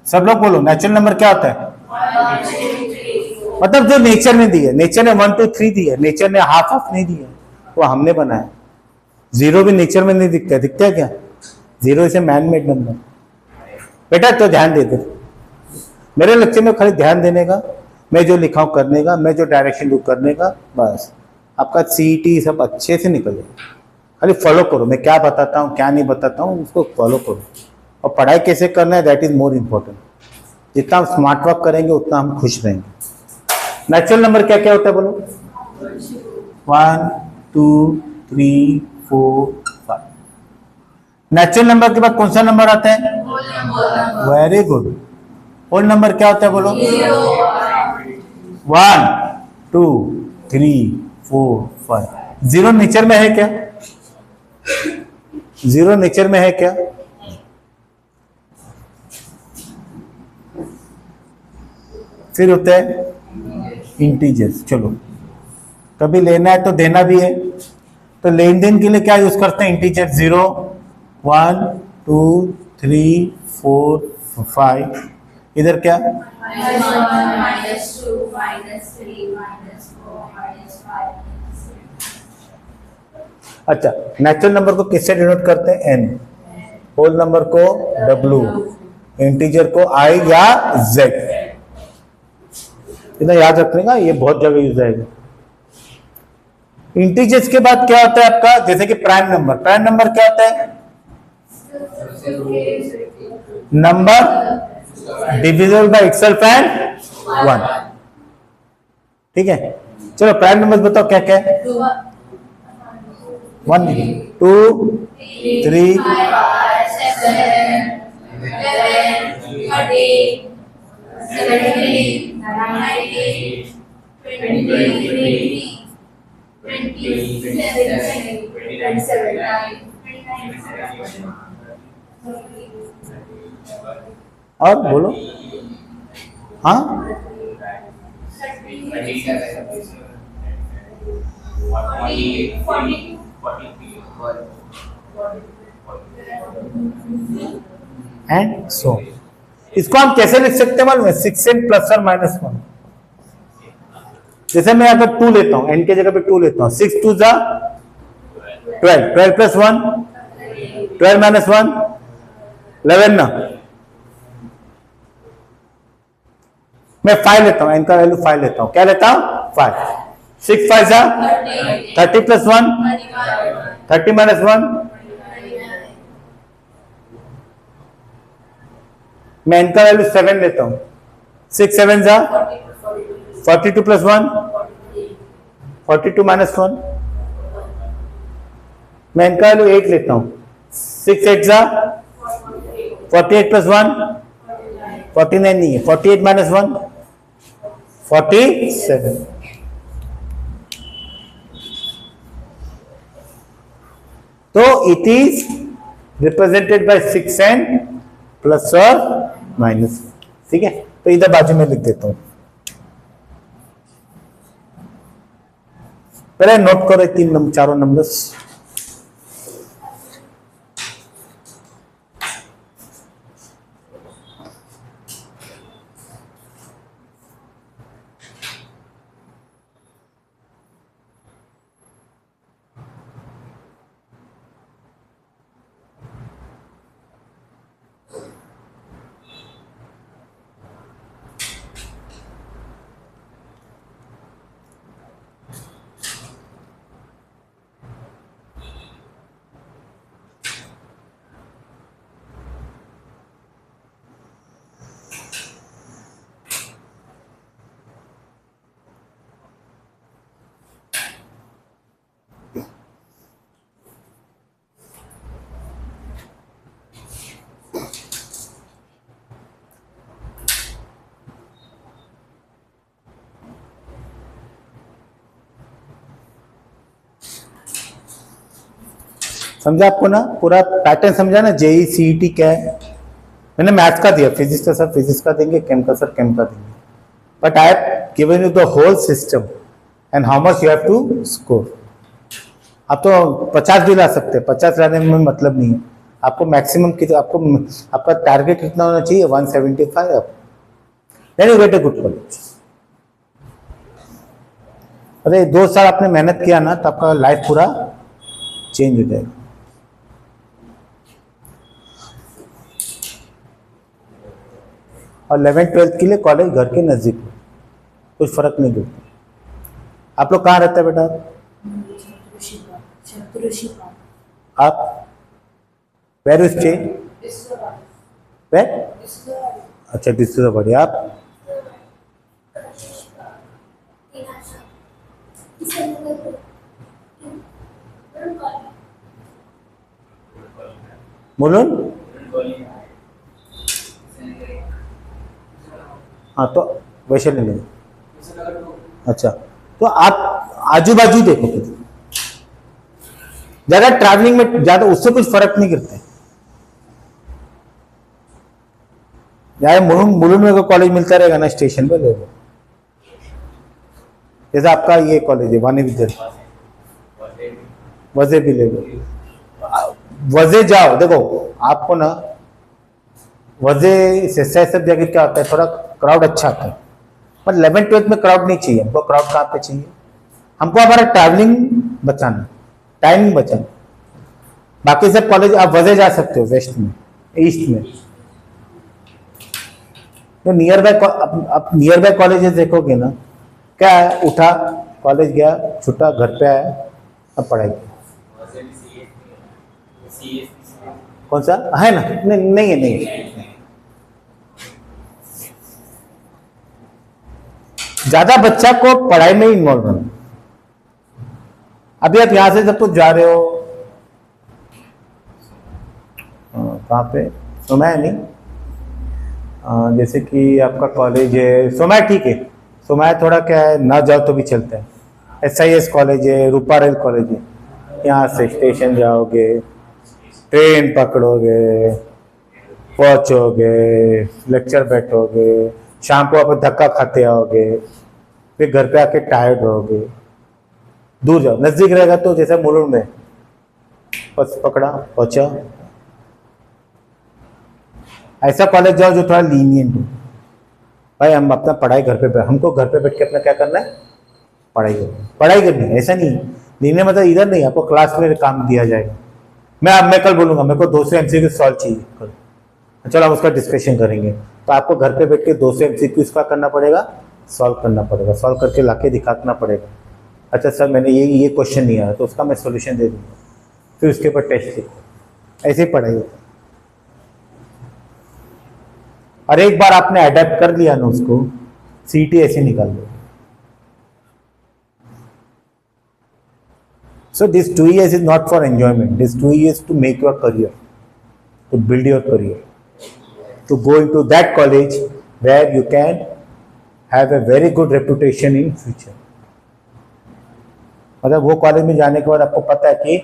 सब लोग बोलो, नेचुरल नंबर क्या होता है, मतलब जो नेचर ने दी है, नेचर ने 1 2 3 दी है, नेचर ने हाफ हाफ नहीं दी है, वो हमने बनाया। जीरो भी नेचर में नहीं दिखता है, दिखता है क्या? जीरो इसे मैन मेड नंबर। बेटा तो ध्यान दे दे, मेरे लेक्चर में खाली ध्यान देने का, मैं जो लिखा हूं करने का, मैं जो डायरेक्शन दूं करने का, बस आपका सीईटी सब अच्छे से निकल जाएगा। खाली फॉलो करो, मैं क्या बताता हूँ क्या नहीं बताता हूँ उसको फॉलो करो। और पढ़ाई कैसे करना है दैट इज मोर इम्पोर्टेंट। जितना हम स्मार्ट वर्क करेंगे उतना हम खुश रहेंगे। नेचुरल नंबर क्या क्या होता है बोलो? 1 2 3 4 5। नेचुरल नंबर के बाद कौन सा नंबर आता है? Very good. होल नंबर क्या होता है बोलो? 1 2 3 4 5। जीरो नेचर में है क्या? जीरो नेचर में है क्या? फिर होता है इंटीजर्स। चलो कभी लेना है तो देना भी है, तो लेन देन के लिए क्या यूज करते हैं? इंटीजर। 0 1 2 3 4 5। इधर क्या? -2 -3 -4 -5। अच्छा, नेचुरल नंबर को किससे डिनोट करते हैं? n। होल नंबर को w, इंटीजर को i या z। इतना याद रखने का, ये बहुत जगह यूज आएगा। इंटीजर्स के बाद क्या होता है आपका? जैसे कि प्राइम नंबर। प्राइम नंबर क्या होता है? Number divisible by itself and 1। ठीक है, चलो प्राइम नंबर बताओ क्या क्या है? 1 2 3 और बोलो। हाँ, एंड सो इसको हम कैसे लिख सकते हैं मालूम है? 6n प्लस और माइनस 1। जैसे मैं अगर 2 लेता हूं, n के जगह पे 2 लेता हूं, 6 2 जा 12, 12 प्लस 1 12 माइनस 1 11 ना। मैं 5 लेता हूं, n का वैल्यू 5 लेता हूं। क्या लेता हूं? 5। 6 5 जा 30 प्लस 1 30 माइनस 1। मैं n का वैल्यू 7 लेता हूं। 6 7 जा 42 प्लस 1 42 माइनस 1। मैं n का वैल्यू 8 लेता हूं। 6 8 जा 48 प्लस 1 49 नहीं है, 48 माइनस 1 47। तो it is represented by 6n plus और माइनस। ठीक है, तो इधर बाजू में लिख देता हूं। पहले नोट करो 3 चारों नंबर्स। समझा आपको ना? पूरा पैटर्न समझा ना? जेई सीईटी क्या है? मैंने मैथ्स का दिया, फिजिक्स का सर फिजिक्स का देंगे, केम का सर केम का देंगे, but I have given you the whole system and how much you have to score. आप तो 50 भी ला सकते हैं, 50 लाने में मतलब नहीं है। आपको मैक्सिमम आपको आपका टारगेट कितना होना चाहिए? 175 up. Then you get a good college. अरे 2 साल आपने मेहनत किया ना तो आपका लाइफ पूरा चेंज हो जाएगा। और 11th-12th के लिए कॉलेज घर के नजदीक हो, कुछ फर्क नहीं पड़ता। आप लोग कहाँ रहते हैं बेटा? आप वेर यू स्टे? वेर? अच्छा, डिस्ट्रिक्ट। आप? मुलुन? हाँ, तो वैशाली नहीं। अच्छा, तो आप आजू बाजू देखो, ज्यादा ट्रैवलिंग में ज्यादा उससे कुछ फर्क नहीं करता है। यार मुलुन में कॉलेज मिलता रहेगा ना, स्टेशन पे ले लो। जैसे आपका ये कॉलेज है वाणी विद्या, वजे भी ले लो। वजे जाओ, देखो आपको ना वजे से सब जगह क्या होता है, थोड़ा क्राउड अच्छा आता है, पर 11th-12th में क्राउड नहीं चाहिए हमको। क्राउड कहाँ पे चाहिए हमको? हमारा ट्रैवलिंग बचाना, टाइम बचाना। बाकी सब कॉलेज आप वजह जा सकते हो, वेस्ट में, ईस्ट में। तो नियर बाय कॉलेजेस देखोगे ना, क्या है, उठा कॉलेज गया, छुट्टा घर पे आया, अब पढ़ाई की। कौन सा है ना? नहीं है, नहीं है। ज्यादा बच्चा को पढ़ाई में इन्वॉल्व करना। अभी आप यहां से सब कुछ जा रहे हो कहाँ पे, सोमाया नहीं, जैसे कि आपका कॉलेज है सोमाया, ठीक है। सोमाया थोड़ा क्या है, ना जाओ तो भी चलता है। SIS कॉलेज है, रूपारेल कॉलेज है, यहाँ से स्टेशन जाओगे, ट्रेन पकड़ोगे, पहुंचोगे, लेक्चर बैठोगे, शाम को आप धक्का खाते आओगे, फिर घर पे आके टायर्ड रहोगे। दूर जाओ, नजदीक रहेगा तो जैसे मुलुंड में बस पकड़ा पहुंचा। ऐसा कॉलेज जाओ जो थोड़ा लीनियंट हो। भाई हम अपना पढ़ाई घर पे, हमको घर पे बैठ के अपना क्या करना है, पढ़ाई करनी है। ऐसा नहीं लीनियंट मतलब इधर नहीं, आपको क्लास में काम दिया जाएगा। मैं कल बोलूंगा मेरे को 200 MCQ सॉल्व चाहिए कल, चलो हम उसका डिस्कशन करेंगे। तो आपको घर पे बैठ के 200 MCQ इसका करना पड़ेगा, सॉल्व करना पड़ेगा, सॉल्व करके लाके दिखाना पड़ेगा। अच्छा सर मैंने ये क्वेश्चन नहीं आया तो उसका मैं सोल्यूशन दे दूंगा, फिर उसके ऊपर टेस्ट लिखो। ऐसे ही पढ़ाई होती है। और एक बार आपने अडेप्ट कर लिया ना उसको, CET ऐसे निकाल लो। So this 2 years is not for enjoyment. This 2 years to make your career, to build your career, to go into that college where you can have a very good reputation in future. मतलब वो कॉलेज में जाने के बाद आपको पता है कि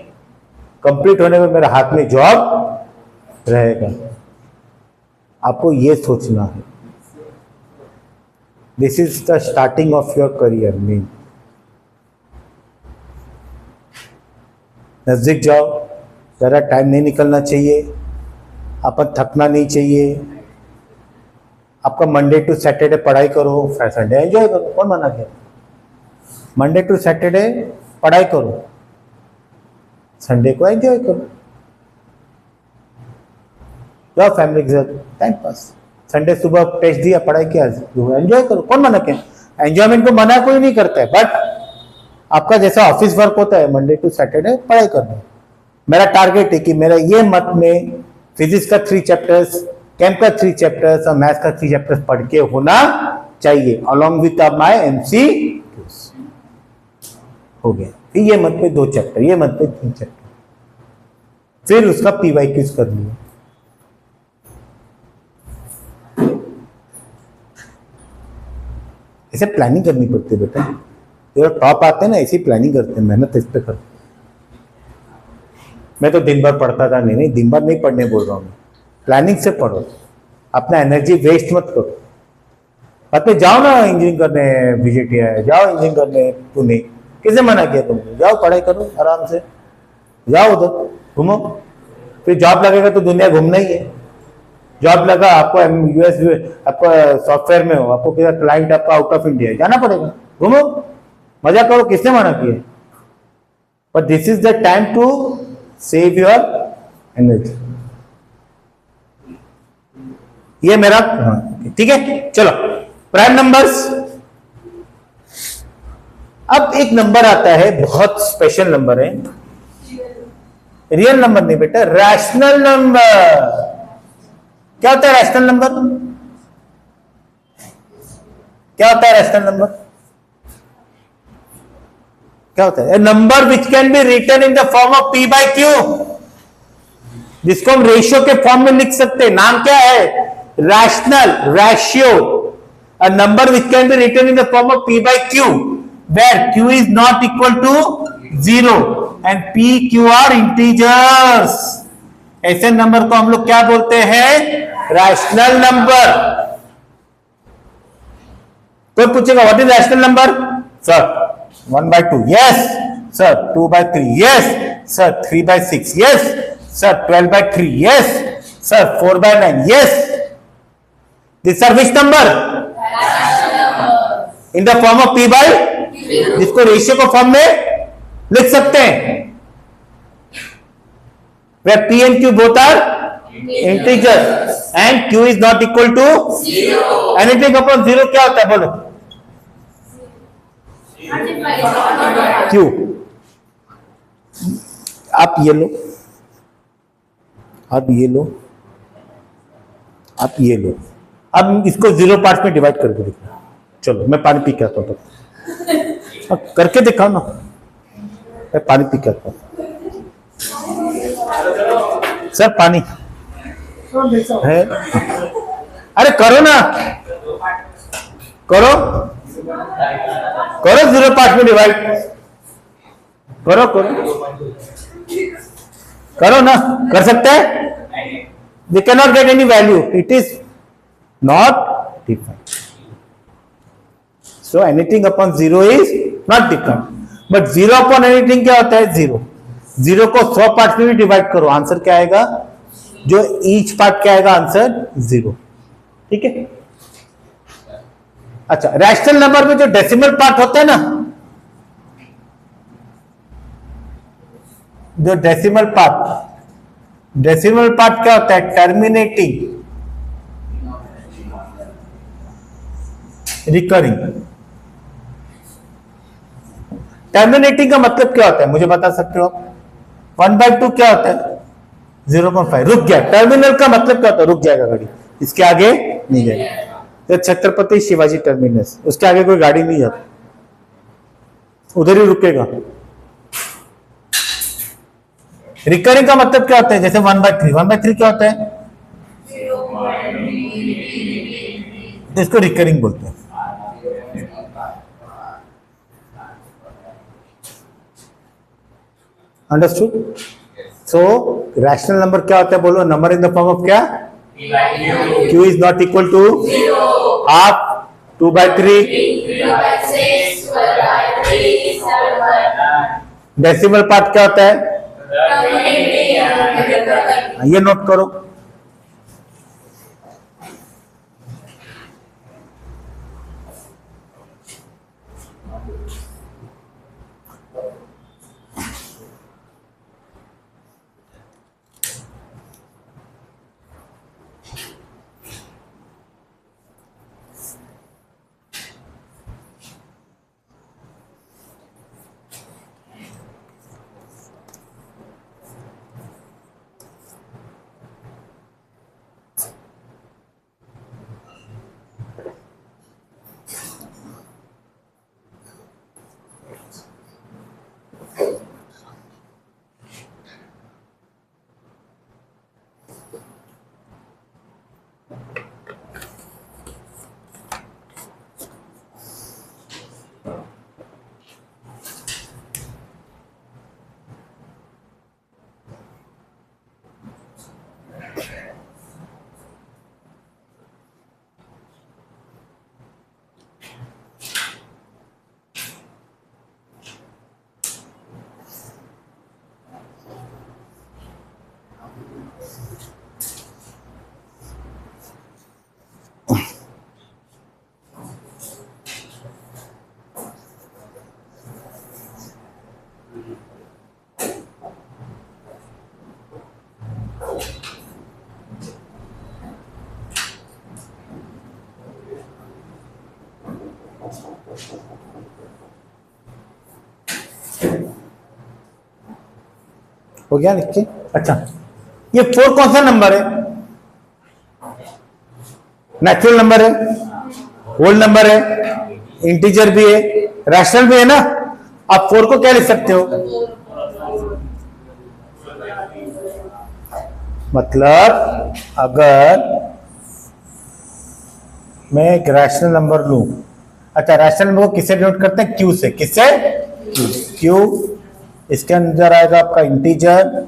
कंप्लीट होने में मेरे हाथ में जॉब रहेगा। आपको ये सोचना है। This is the starting of your career main. नजदीक जाओ, ज़्यादा टाइम नहीं निकलना चाहिए, अपन थकना नहीं चाहिए। आपका मंडे टू सैटरडे पढ़ाई करो, संडे एंजॉय करो, कौन मना किया? मंडे टू सैटरडे पढ़ाई करो, संडे को एंजॉय करो, जाओ फैमिली के साथ टाइम पास। संडे सुबह टेस्ट दिया, पढ़ाई किया, एंजॉय करो, कौन मना किया? एंजॉयमेंट को मना कोई नहीं करता है, बट आपका जैसा ऑफिस वर्क होता है मंडे टू सैटरडे पढ़ाई करना। मेरा टारगेट है कि मेरा ये मंथ में फिजिक्स का 3 चैप्टर्स, केम का 3 चैप्टर्स और मैथ्स का 3 चैप्टर्स पढ़ के होना चाहिए, अलॉन्ग विथ माय MCQs। हो गया। फिर ये मंथ में 2 चैप्टर, ये मंथ में 3 चैप्टर, फिर उसका PYQs कर लिया। ऐसे प्लानिंग करनी पड़ती है बेटा। जो टॉप आते हैं ना ऐसी प्लानिंग करते हैं, मेहनत इस पे करते हैं। मैं तो दिन भर पढ़ता था, नहीं दिन भर नहीं पढ़ने बोल रहा हूँ, प्लानिंग से पढ़ो, अपना एनर्जी वेस्ट मत करो। बाद में जाओ ना इंजीनियरिंग करने, VJTI जाओ इंजीनियरिंग करने पुणे, किसे मना किया तुमने? जाओ पढ़ाई करो आराम से, जाओ उधर घूमो, फिर जॉब लगेगा तो दुनिया घूमना ही है। जॉब लगा आपको, यूएस आपका सॉफ्टवेयर में हो, आपको किसी क्लाइंट आपका आउट ऑफ इंडिया है, जाना पड़ेगा, घूमो मजा करो, किसने मना किया? But this is the time to save your energy. ये मेरा, ठीक है, चलो प्राइम नंबर्स। अब एक नंबर आता है, बहुत स्पेशल नंबर है, रियल नंबर नहीं बेटा, रैशनल नंबर। क्या होता है रैशनल नंबर? क्या होता है रैशनल नंबर? क्या होता है? Number which can be written in the form of p by q, जिसको हम रेशियो के फॉर्म में लिख सकते हैं। नाम क्या है? Rational, ratio. A number which can be written in the form of p by q, where q is not equal to 0 and p q are integers. ऐसे नंबर को हम लोग क्या बोलते हैं? Rational number. कोई पूछेगा what is rational number? Sir 1/2, yes sir. 2/3, yes sir. 3/6, yes sir. 12/3, yes sir. 4/9, yes. This are which number? In the form of p by, जिसको रेशियो को फॉर्म में लिख सकते हैं, where p and q both are integers and q is not equal to 0. Anything upon 0 क्या होता है बोलो? q। आप ये लो, आप ये लो, आप ये लो। अब इसको 0 पार्ट में डिवाइड करके दिखाओ। चलो मैं पानी पी के आता हूँ, करके दिखाओ ना, मैं पानी पी के आता हूँ। सर पानी है? अरे करो ना, करो करो, 0 पार्ट में डिवाइड करो, करो ना, कर सकते हैं? We can not get any value, it is not defined. So anything upon 0 is not defined, but 0 upon anything क्या होता है? 0। 0 को 100 पार्ट में भी डिवाइड करो, आंसर क्या आएगा? जो ईच पार्ट क्या आएगा? आंसर 0। ठीक है। अच्छा, रैशनल नंबर में जो डेसिमल पार्ट होता है ना, जो डेसिमल पार्ट क्या होता है? Terminating, recurring. टर्मिनेटिंग का मतलब क्या होता है मुझे बता सकते हो आप? 1/2 क्या होता है? 0.5, रुक गया। टर्मिनल का मतलब क्या होता है? रुक जाएगा गाड़ी, इसके आगे नहीं जाएगा। तो छत्रपति शिवाजी टर्मिनस, उसके आगे कोई गाड़ी नहीं जाती, उधर ही रुकेगा। रिकरिंग का मतलब क्या होता है? जैसे 1/3, 1/3 क्या होता है? तो इसको रिकरिंग बोलते हैं। अंडरस्टूड? सो रैशनल नंबर क्या होता है बोलो? Number in the form of क्या? q is not equal to half, 2/3, decimal part क्या होता है? ये नोट करो। हो गया लिख के। अच्छा, ये 4 कौन सा नंबर है? नेचुरल नंबर है, होल नंबर है, इंटीजर भी है, रैशनल भी है ना। आप 4 को क्या लिख सकते हो? मतलब अगर मैं एक रैशनल नंबर लूं, अच्छा रैशनल नंबर को किससे डिनोट करते हैं? क्यू से। किससे? क्यू। इसके अंदर आएगा आपका इंटीजर,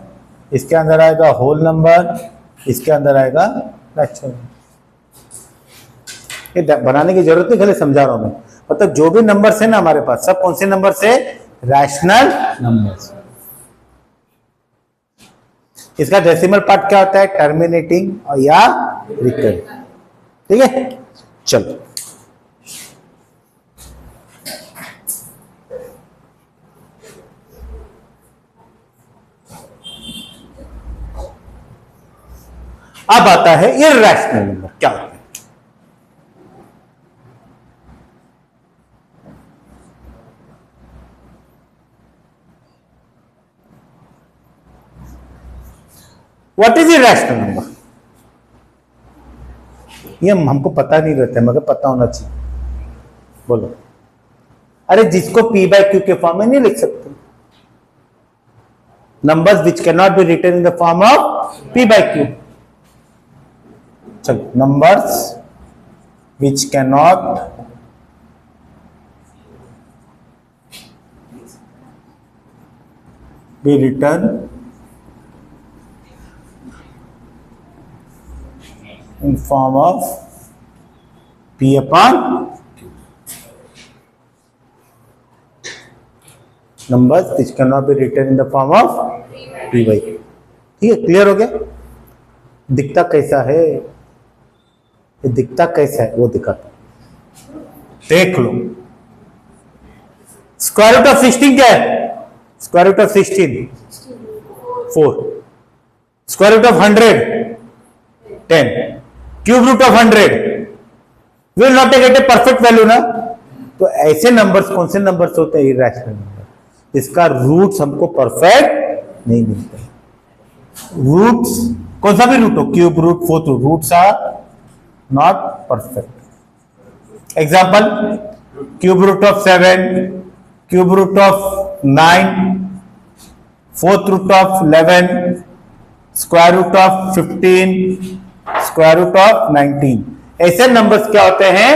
इसके अंदर आएगा होल नंबर, इसके अंदर आएगा नेचुरल। ये बनाने की जरूरत नहीं, खाली समझा रहा हूं मैं। मतलब जो भी नंबर्स है ना हमारे पास, सब कौन से नंबर से? Rational numbers. इसका डेसिमल पार्ट क्या होता है? टर्मिनेटिंग और या रिकरिंग। ठीक है, चलो अब आता है इर्रेशनल नंबर। क्या होता है? What is irrational number? ये हमको पता नहीं रहता है, मगर पता होना चाहिए। बोलो। अरे जिसको पी बाय क्यू के फॉर्म में नहीं लिख सकते। Numbers which can not be written in the form of P by Q. चलो, numbers which can not be written in form of P upon Q. Numbers which cannot be written in the form of P by Q. ठीक है, क्लियर हो गया? दिखता कैसा है? ये दिखता कैसा है वो दिखाता हूं, देख लो। स्क्वायर रूट ऑफ 16 क्या है? Square root of 16 4। Square root of 100 10। Cube root of 100 will not get a perfect value ना। तो ऐसे नंबर्स कौन से नंबर्स होते हैं? Irrational number. इसका रूट्स हमको परफेक्ट नहीं मिलते। रूट्स कौन सा भी रूट हो, cube root, fourth root, roots are not perfect. Example, cube root of 7, cube root of 9, fourth root of 11, square root of 15, square root of 19। ऐसे नंबर्स क्या होते हैं?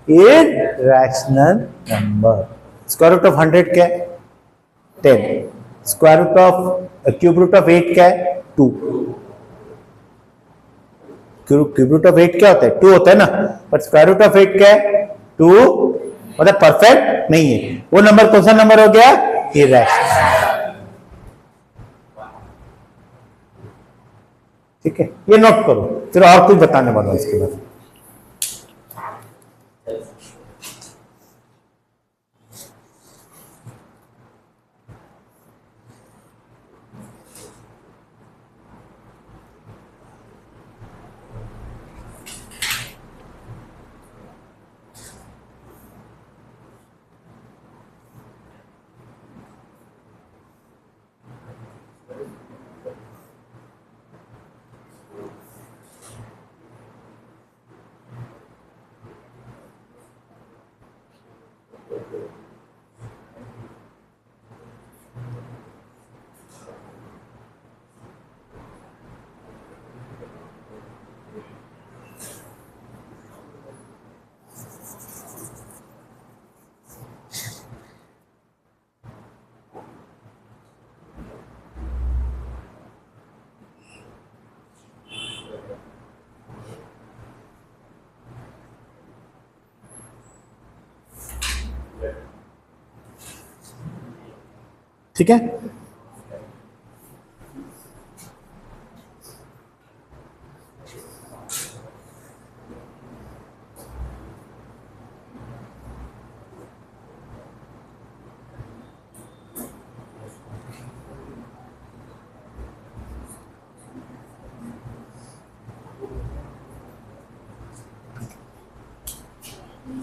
Irrational number. Square root of 100 क्या है? 10। Square root of cube root of 8 क्या है? 2। क्यूब रूट ऑफ 8 क्या होता है? 2 होता है ना। बट स्क्वायर रूट ऑफ 8 क्या है? 2। मतलब परफेक्ट नहीं है। वो नंबर कौन सा नंबर हो गया? इरैशनल। ठीक है, ये नोट करो, फिर और कुछ बताने वाला हूं इसके बाद। ठीक है,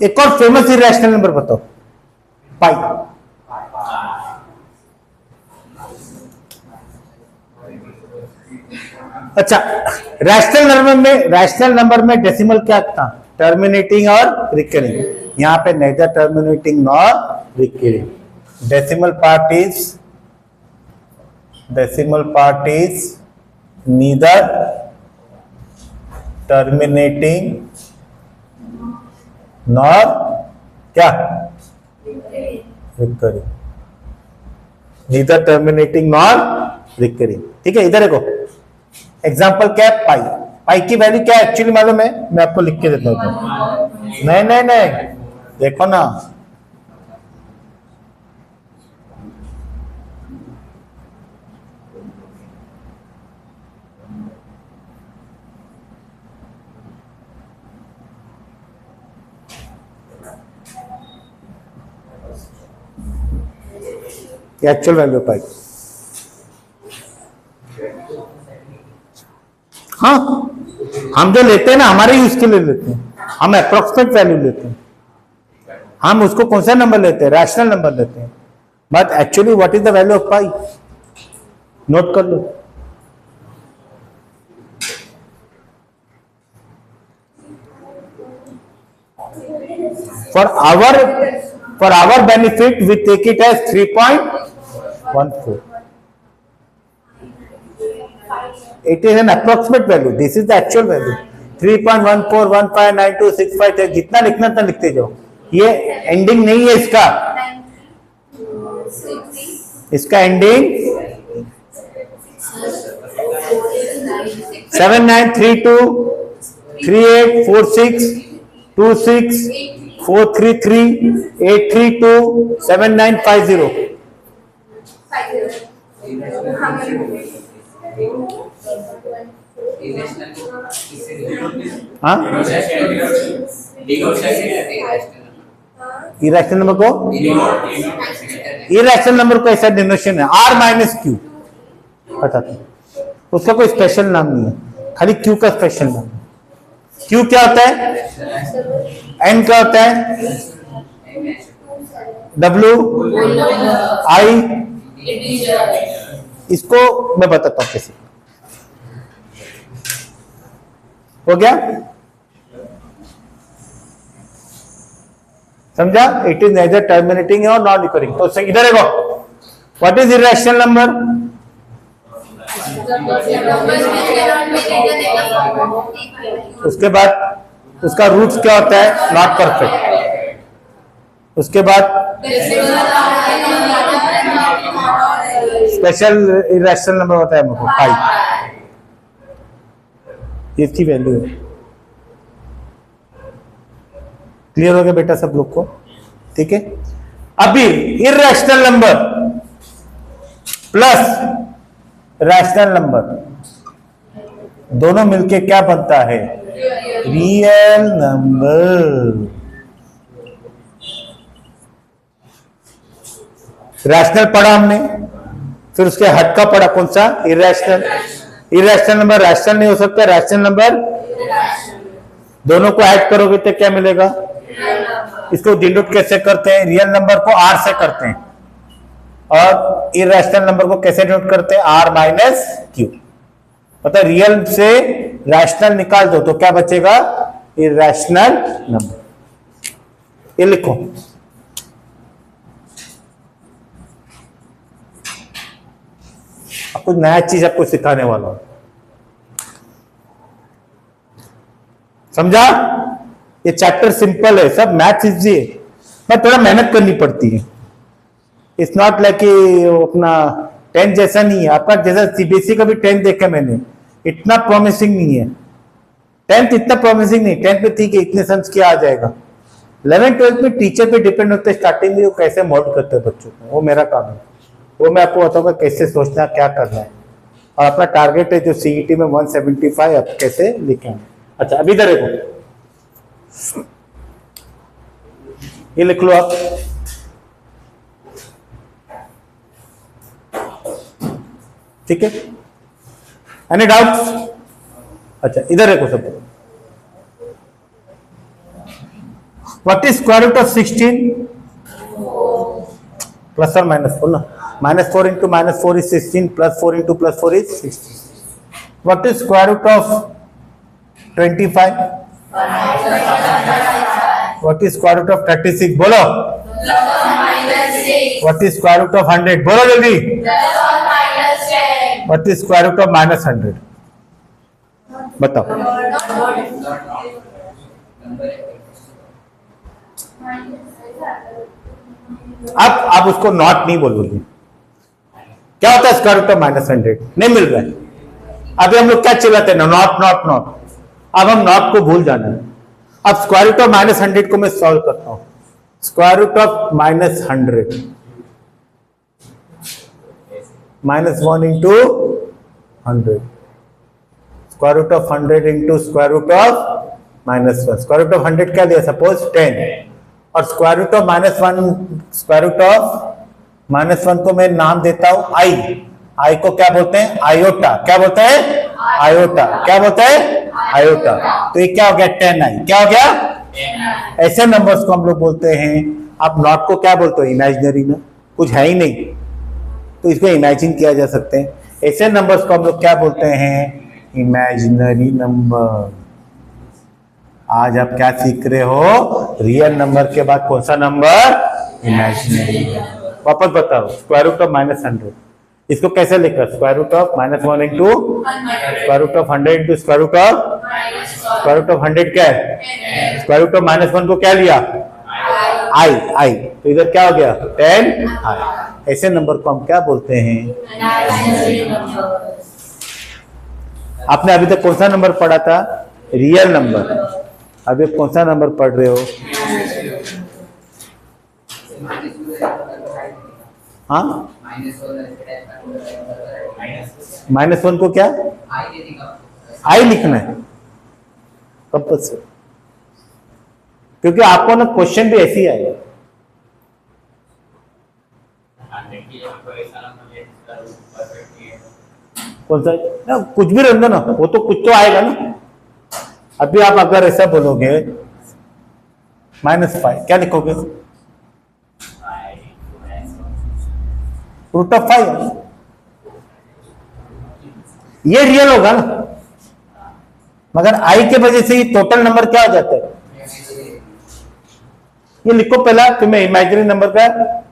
एक और फेमस इरेशनल नंबर बताओ, पाई। अच्छा, रैशनल नंबर में डेसिमल क्या था? टर्मिनेटिंग और रिकरिंग। यहां पे neither terminating nor recurring. Decimal part is neither terminating nor क्या? Recurring. Neither terminating nor recurring. ठीक है, इधर देखो एग्जाम्पल क्या है, पाई। पाई की वैल्यू क्या है एक्चुअली मालूम है? मैं आपको लिख के देता हूँ। नहीं, देखो ना, एक्चुअल वैल्यू पाई। हाँ, हम जो लेते हैं ना हमारे यूज के लिए लेते हैं, हम अप्रोक्सीमेट वैल्यू लेते हैं। हम उसको कौन सा नंबर लेते हैं? रैशनल नंबर लेते हैं। But actually what is the value of pi? Note कर लो। For our benefit, we take it as 3.14. It is an approximate value. This is the actual value. 3.14159265 जितना लिखना था लिखते जाओ। ये एंडिंग नहीं है इसका। इसका एंडिंग 7932 3846 26 433 832 7950। हाँ, इरेशनल नंबर को ऐसा डिनोशन है R माइनस क्यू। पता था, उसका कोई स्पेशल नाम नहीं है, खाली क्यू का स्पेशल नाम है। क्यू क्या होता है? एन क्या होता है? W I। इसको मैं बताता हूं कैसे। हो गया? समझा? इट इज नेदर टर्मिनेटिंग और नॉन रिकरिंग। तो इधर देखो, व्हाट इज इरेशनल नंबर? उसके बाद उसका रूट्स क्या होता है? Not perfect. उसके बाद स्पेशल इरेशनल नंबर होता है हमको पाई। इसकी वैल्यू है। क्लियर हो गया बेटा सब लोग को? ठीक है, अभी irrational number plus rational number दोनों मिलके क्या बनता है? Real number. रैशनल पढ़ा हमने, फिर उसके हट का पढ़ा कौन सा? इरेशनल। इरेशनल नंबर रैशनल नहीं हो सकता, रैशनल नंबर दोनों को ऐड करोगे तो क्या मिलेगा? इसको डिनोट कैसे करते हैं? रियल नंबर को R से करते हैं और इरेशनल नंबर को कैसे डिनोट करते हैं? R minus Q. पता है, रियल से रैशनल निकाल दो तो क्या बचेगा? Irrational number. ये लिखो, आपको नया चीज आपको सिखाने वाला हूं। समझा? ये चैप्टर सिंपल है, सब मैथ्स इजी है, पर थोड़ा मेहनत करनी पड़ती है। इट्स नॉट लाइक अपना 10 जैसा नहीं है। आपका जैसा सीबीएसई का भी 10 देखा मैंने, इतना प्रॉमिसिंग नहीं है। 10th इतना प्रॉमिसिंग नहीं, 10th में ठीक है, इतने सन्स किया आ जाएगा। 11th 12th में टीचर पे डिपेंड होते हैं, स्टार्टिंग में वो कैसे मोल्ड करते हैं बच्चों को, वो मेरा काम है। वो मैं आपको बताऊंगा कैसे सोचना, क्या करना है, और अपना टारगेट है जो सीईटी में 175 आप कैसे लिखेंगे। अच्छा, अभी इधर देखो, ये लिख लो आप। ठीक है, एनी डाउट्स? अच्छा, इधर देखो सब। What is square root of 16? Plus और माइनस 4 ना, -4 into -4 is 16, +4 into +4 is 16. What is square root of 25? What is square root of 36? बोलो. What is square root of 100? बोलो जल्दी. What is square root of -100? बताओ. अब आप उसको नॉट नहीं बोलोगे. क्या होता है स्क्वायर रूट ऑफ -100? नहीं मिल रहा है. अभी हम लोग क्या चिल्लाते हैं, नॉट नॉट नॉट. अब हम नॉट को भूल जाना है. अब स्क्वायर रूट ऑफ -100 को मैं सॉल्व करता हूं. Square root of -100 -1 into 100. Square root of 100 into square root of -1. Square root of 100 क्या दिया? सपोज 10. और square root of -1, square root of -1 को मैं नाम देता हूं आई. आई को क्या बोलते हैं? आयोटा. क्या बोलते हैं? आयोटा. क्या बोलते हैं? आयोटा. तो ये क्या हो गया? 10i. क्या हो गया? ऐसे नंबर्स को हम लोग बोलते हैं. आप नॉट को क्या बोलते हो? इमेजिनरी ना, कुछ है ही नहीं, तो इसको इमेजिन किया जा सकते हैं. ऐसे नंबर्स को हम लोग क्या बोलते हैं? Imaginary number. आज आप क्या सीख रहे हो? रियल नंबर के बाद कौन सा नंबर? इमेजिनरी. वापस बताओ. स्क्वायर रूट ऑफ -100 इसको कैसे लिखा? Square root of -1 into square root of 100 into square root of 100 क्या है? स्क्वायर रूट ऑफ -1 को क्या लिया? आई. तो इधर क्या हो गया? 10i. ऐसे नंबर को हम क्या बोलते हैं? आपने अभी तक कौन सा नंबर पढ़ा था? Real number. अभी कौन सा नंबर पढ़ रहे हो? हाँ, -1 को क्या? आई लिखना है कंपल्सरी, क्योंकि आपको ना क्वेश्चन भी ऐसे ही आएगा. कौन सा ना, कुछ भी रहने दो ना, वो तो कुछ तो आएगा ना. अभी आप अगर ऐसा बोलोगे -5 क्या लिखोगे? Root of 5. ये रियल होगा ना, मगर आई के वजह से ये टोटल नंबर क्या हो जाता है? ये लिखो पहला, तो मैं इमेजिनरी नंबर का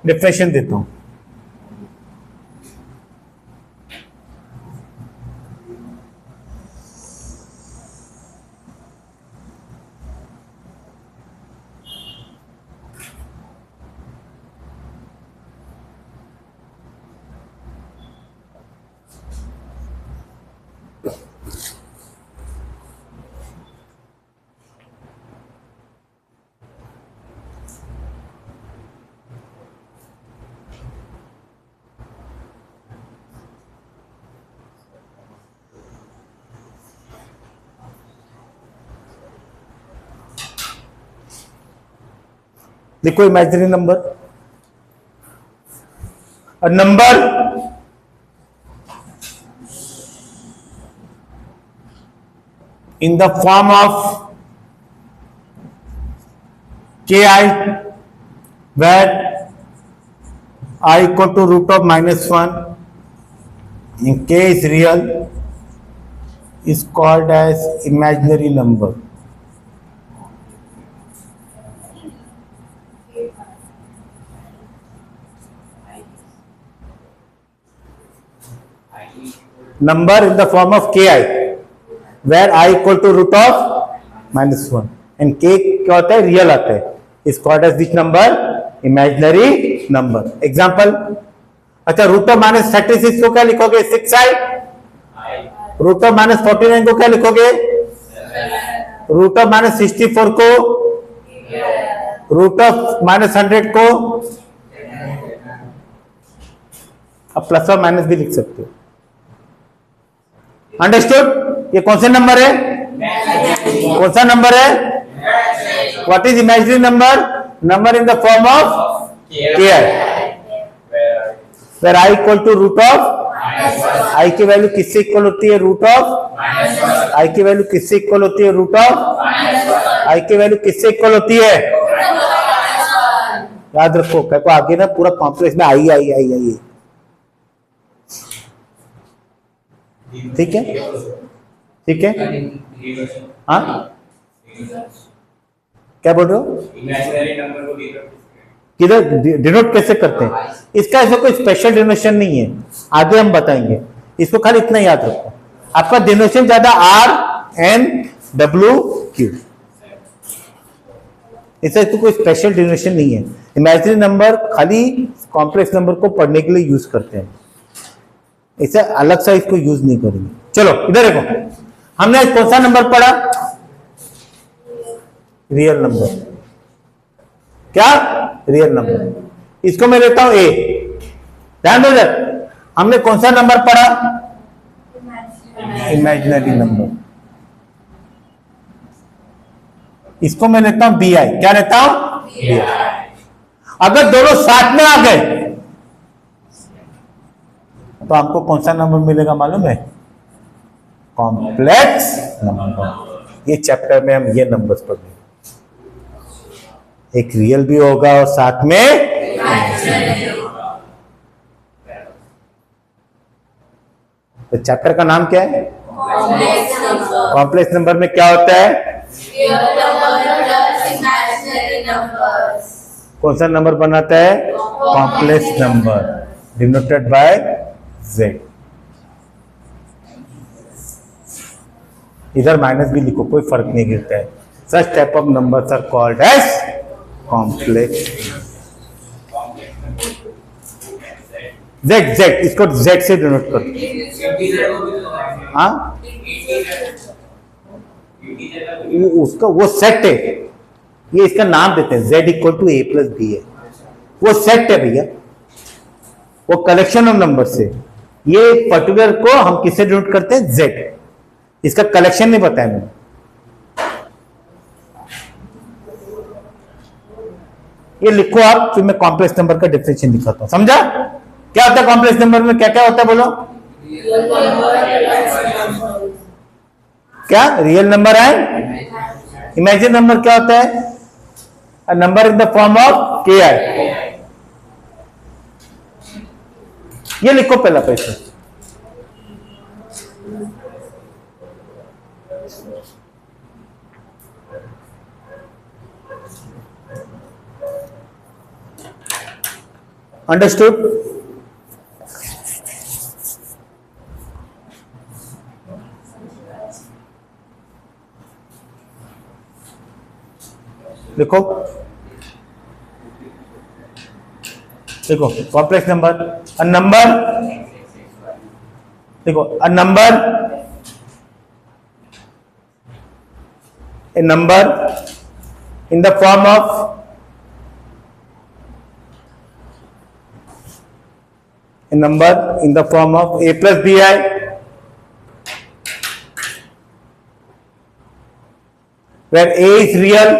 डिफिनेशन देता हूं. देखो imaginary number, a number in the form of ki where I equal to root of -1 and k is real is called as imaginary number. Number in the form of ki where I equal to root of -1 and k क्या होता है? रियल आता है. is called as which number? Imaginary number. Example, अच्छा रूट ऑफ -36 को क्या लिखोगे? 6i. रूट ऑफ -49 को क्या लिखोगे? रूट ऑफ -64 को, रूट ऑफ -100 को. अब प्लस और माइनस भी लिख सकते हो. अंडरस्टूड? ये कौन से नंबर है? कौन सा नंबर है? What is imaginary number? Number in the form of ki where I equal to root of i की वैल्यू किससे इक्वल होती है? रूट ऑफ आई की वैल्यू किससे इक्वल होती है? रूट ऑफ आई की वैल्यू किससे इक्वल होती है? याद रखो, क्या को आगे ना पूरा कॉम्प्लेक्स में आई आई आई आई। ठीक है, ठीक है। हाँ, क्या बोल रहे हो? इमेजिनरी नंबर को किधर डिनोट कैसे करते हैं? इसका ऐसा कोई स्पेशल डिनोशन नहीं है, आगे हम बताएंगे। इसको खाली इतना याद रखो, आपका डिनोशन ज्यादा आर एन डब्ल्यू क्यू, इससे तो कोई स्पेशल डिनोशन नहीं है। इमेजिनरी नंबर खाली कॉम्प्लेक्स नंबर को पढ़ने के लिए यूज करते हैं, इसे अलग सा इसको यूज नहीं करेंगे। चलो इधर देखो, हमने कौन सा नंबर पढ़ा? Real number. क्या? Real number. इसको मैं लेता हूं ए। ध्यान दो, हमने कौन सा नंबर पढ़ा? Imaginary number. इसको मैं लेता हूं बी आई। क्या लेता हूं? B i. अगर दोनों साथ में आ गए तो आपको कौन सा नंबर मिलेगा मालूम है? Complex number. ये चैप्टर में हम ये नंबर्स पढ़ेंगे, एक रियल भी होगा और साथ में तो चैप्टर का नाम क्या है? कॉम्प्लेक्स नंबर में क्या होता है? कौन सा नंबर बनाता है? Complex number denoted by z। इधर माइनस भी लिखो, कोई फर्क नहीं गिरता है। Such type of numbers are called as complex. z, इसको z से डिनोट करो। हाँ, उसका वो सेट है, ये इसका नाम देते हैं z equal to a plus b है। वो सेट है भैया, वो कलेक्शन ऑफ नंबर से। ये पर्टिकुलर को हम किससे डिनोट करते हैं? z। इसका कलेक्शन नहीं बताया मैंने। ये लिखो आप, फिर मैं कॉम्प्लेक्स नंबर का डिफिनेशन दिखाता हूं। समझा क्या होता है कॉम्प्लेक्स नंबर में? क्या क्या होता है बोलो? क्या? रियल नंबर है। इमेजिन नंबर क्या होता है? A number in the form of के आई। ये लिखो पहला पैसा। अंडरस्टूड? देखो देखो कॉम्प्लेक्स नंबर, अ नंबर, देखो a number, A number in the form of a number in the form of a plus bi, where a is real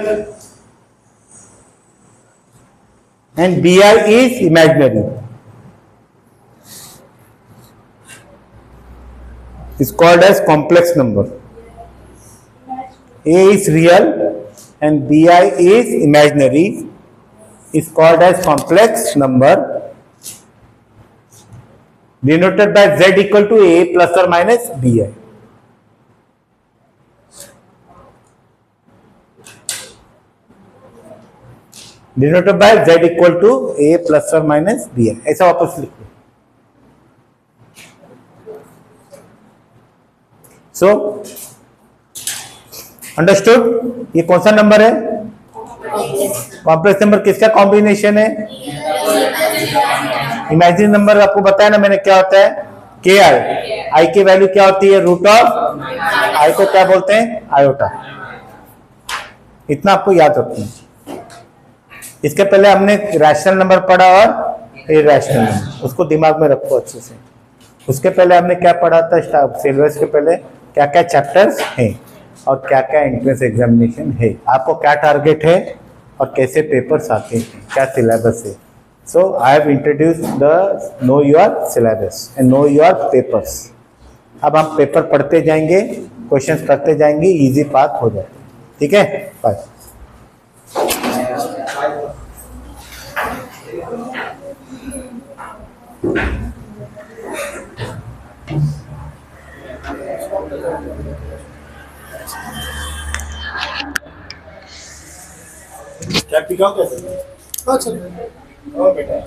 and bi is imaginary, is called as complex number. A is real and bi is imaginary, is called as complex number, denoted by z equal to a plus or minus bi. Denoted by z equal to a plus or minus bi. ऐसा वापस लिखो। So understood? ये कौन सा नंबर है? कॉम्प्लेक्स नंबर किसका कॉम्बिनेशन है? इमेजिनरी नंबर आपको बताया ना मैंने क्या होता है? के आई। आई की वैल्यू क्या होती है? रूट ऑफ आई को क्या बोलते हैं? आयोटा। इतना आपको याद रखना है। इसके पहले हमने रैशनल नंबर पढ़ा और इरैशनल नंबर, उसको दिमाग में रखो अच्छे से। उसके पहले हमने क्या पढ़ा था? सिलेबस के पहले क्या क्या चैप्टर्स हैं और क्या क्या एंट्रेंस एग्जामिनेशन है, आपको क्या टारगेट है और कैसे पेपर्स आते हैं, क्या सिलेबस है। So I have introduced the know your syllabus and know your papers. अब हम पेपर पढ़ते जाएंगे, क्वेश्चंस करते जाएंगे, इजी पाथ हो जाए। ठीक है, बाय। क्या पिकाओ कैसे? हाँ चलो ओ बेटा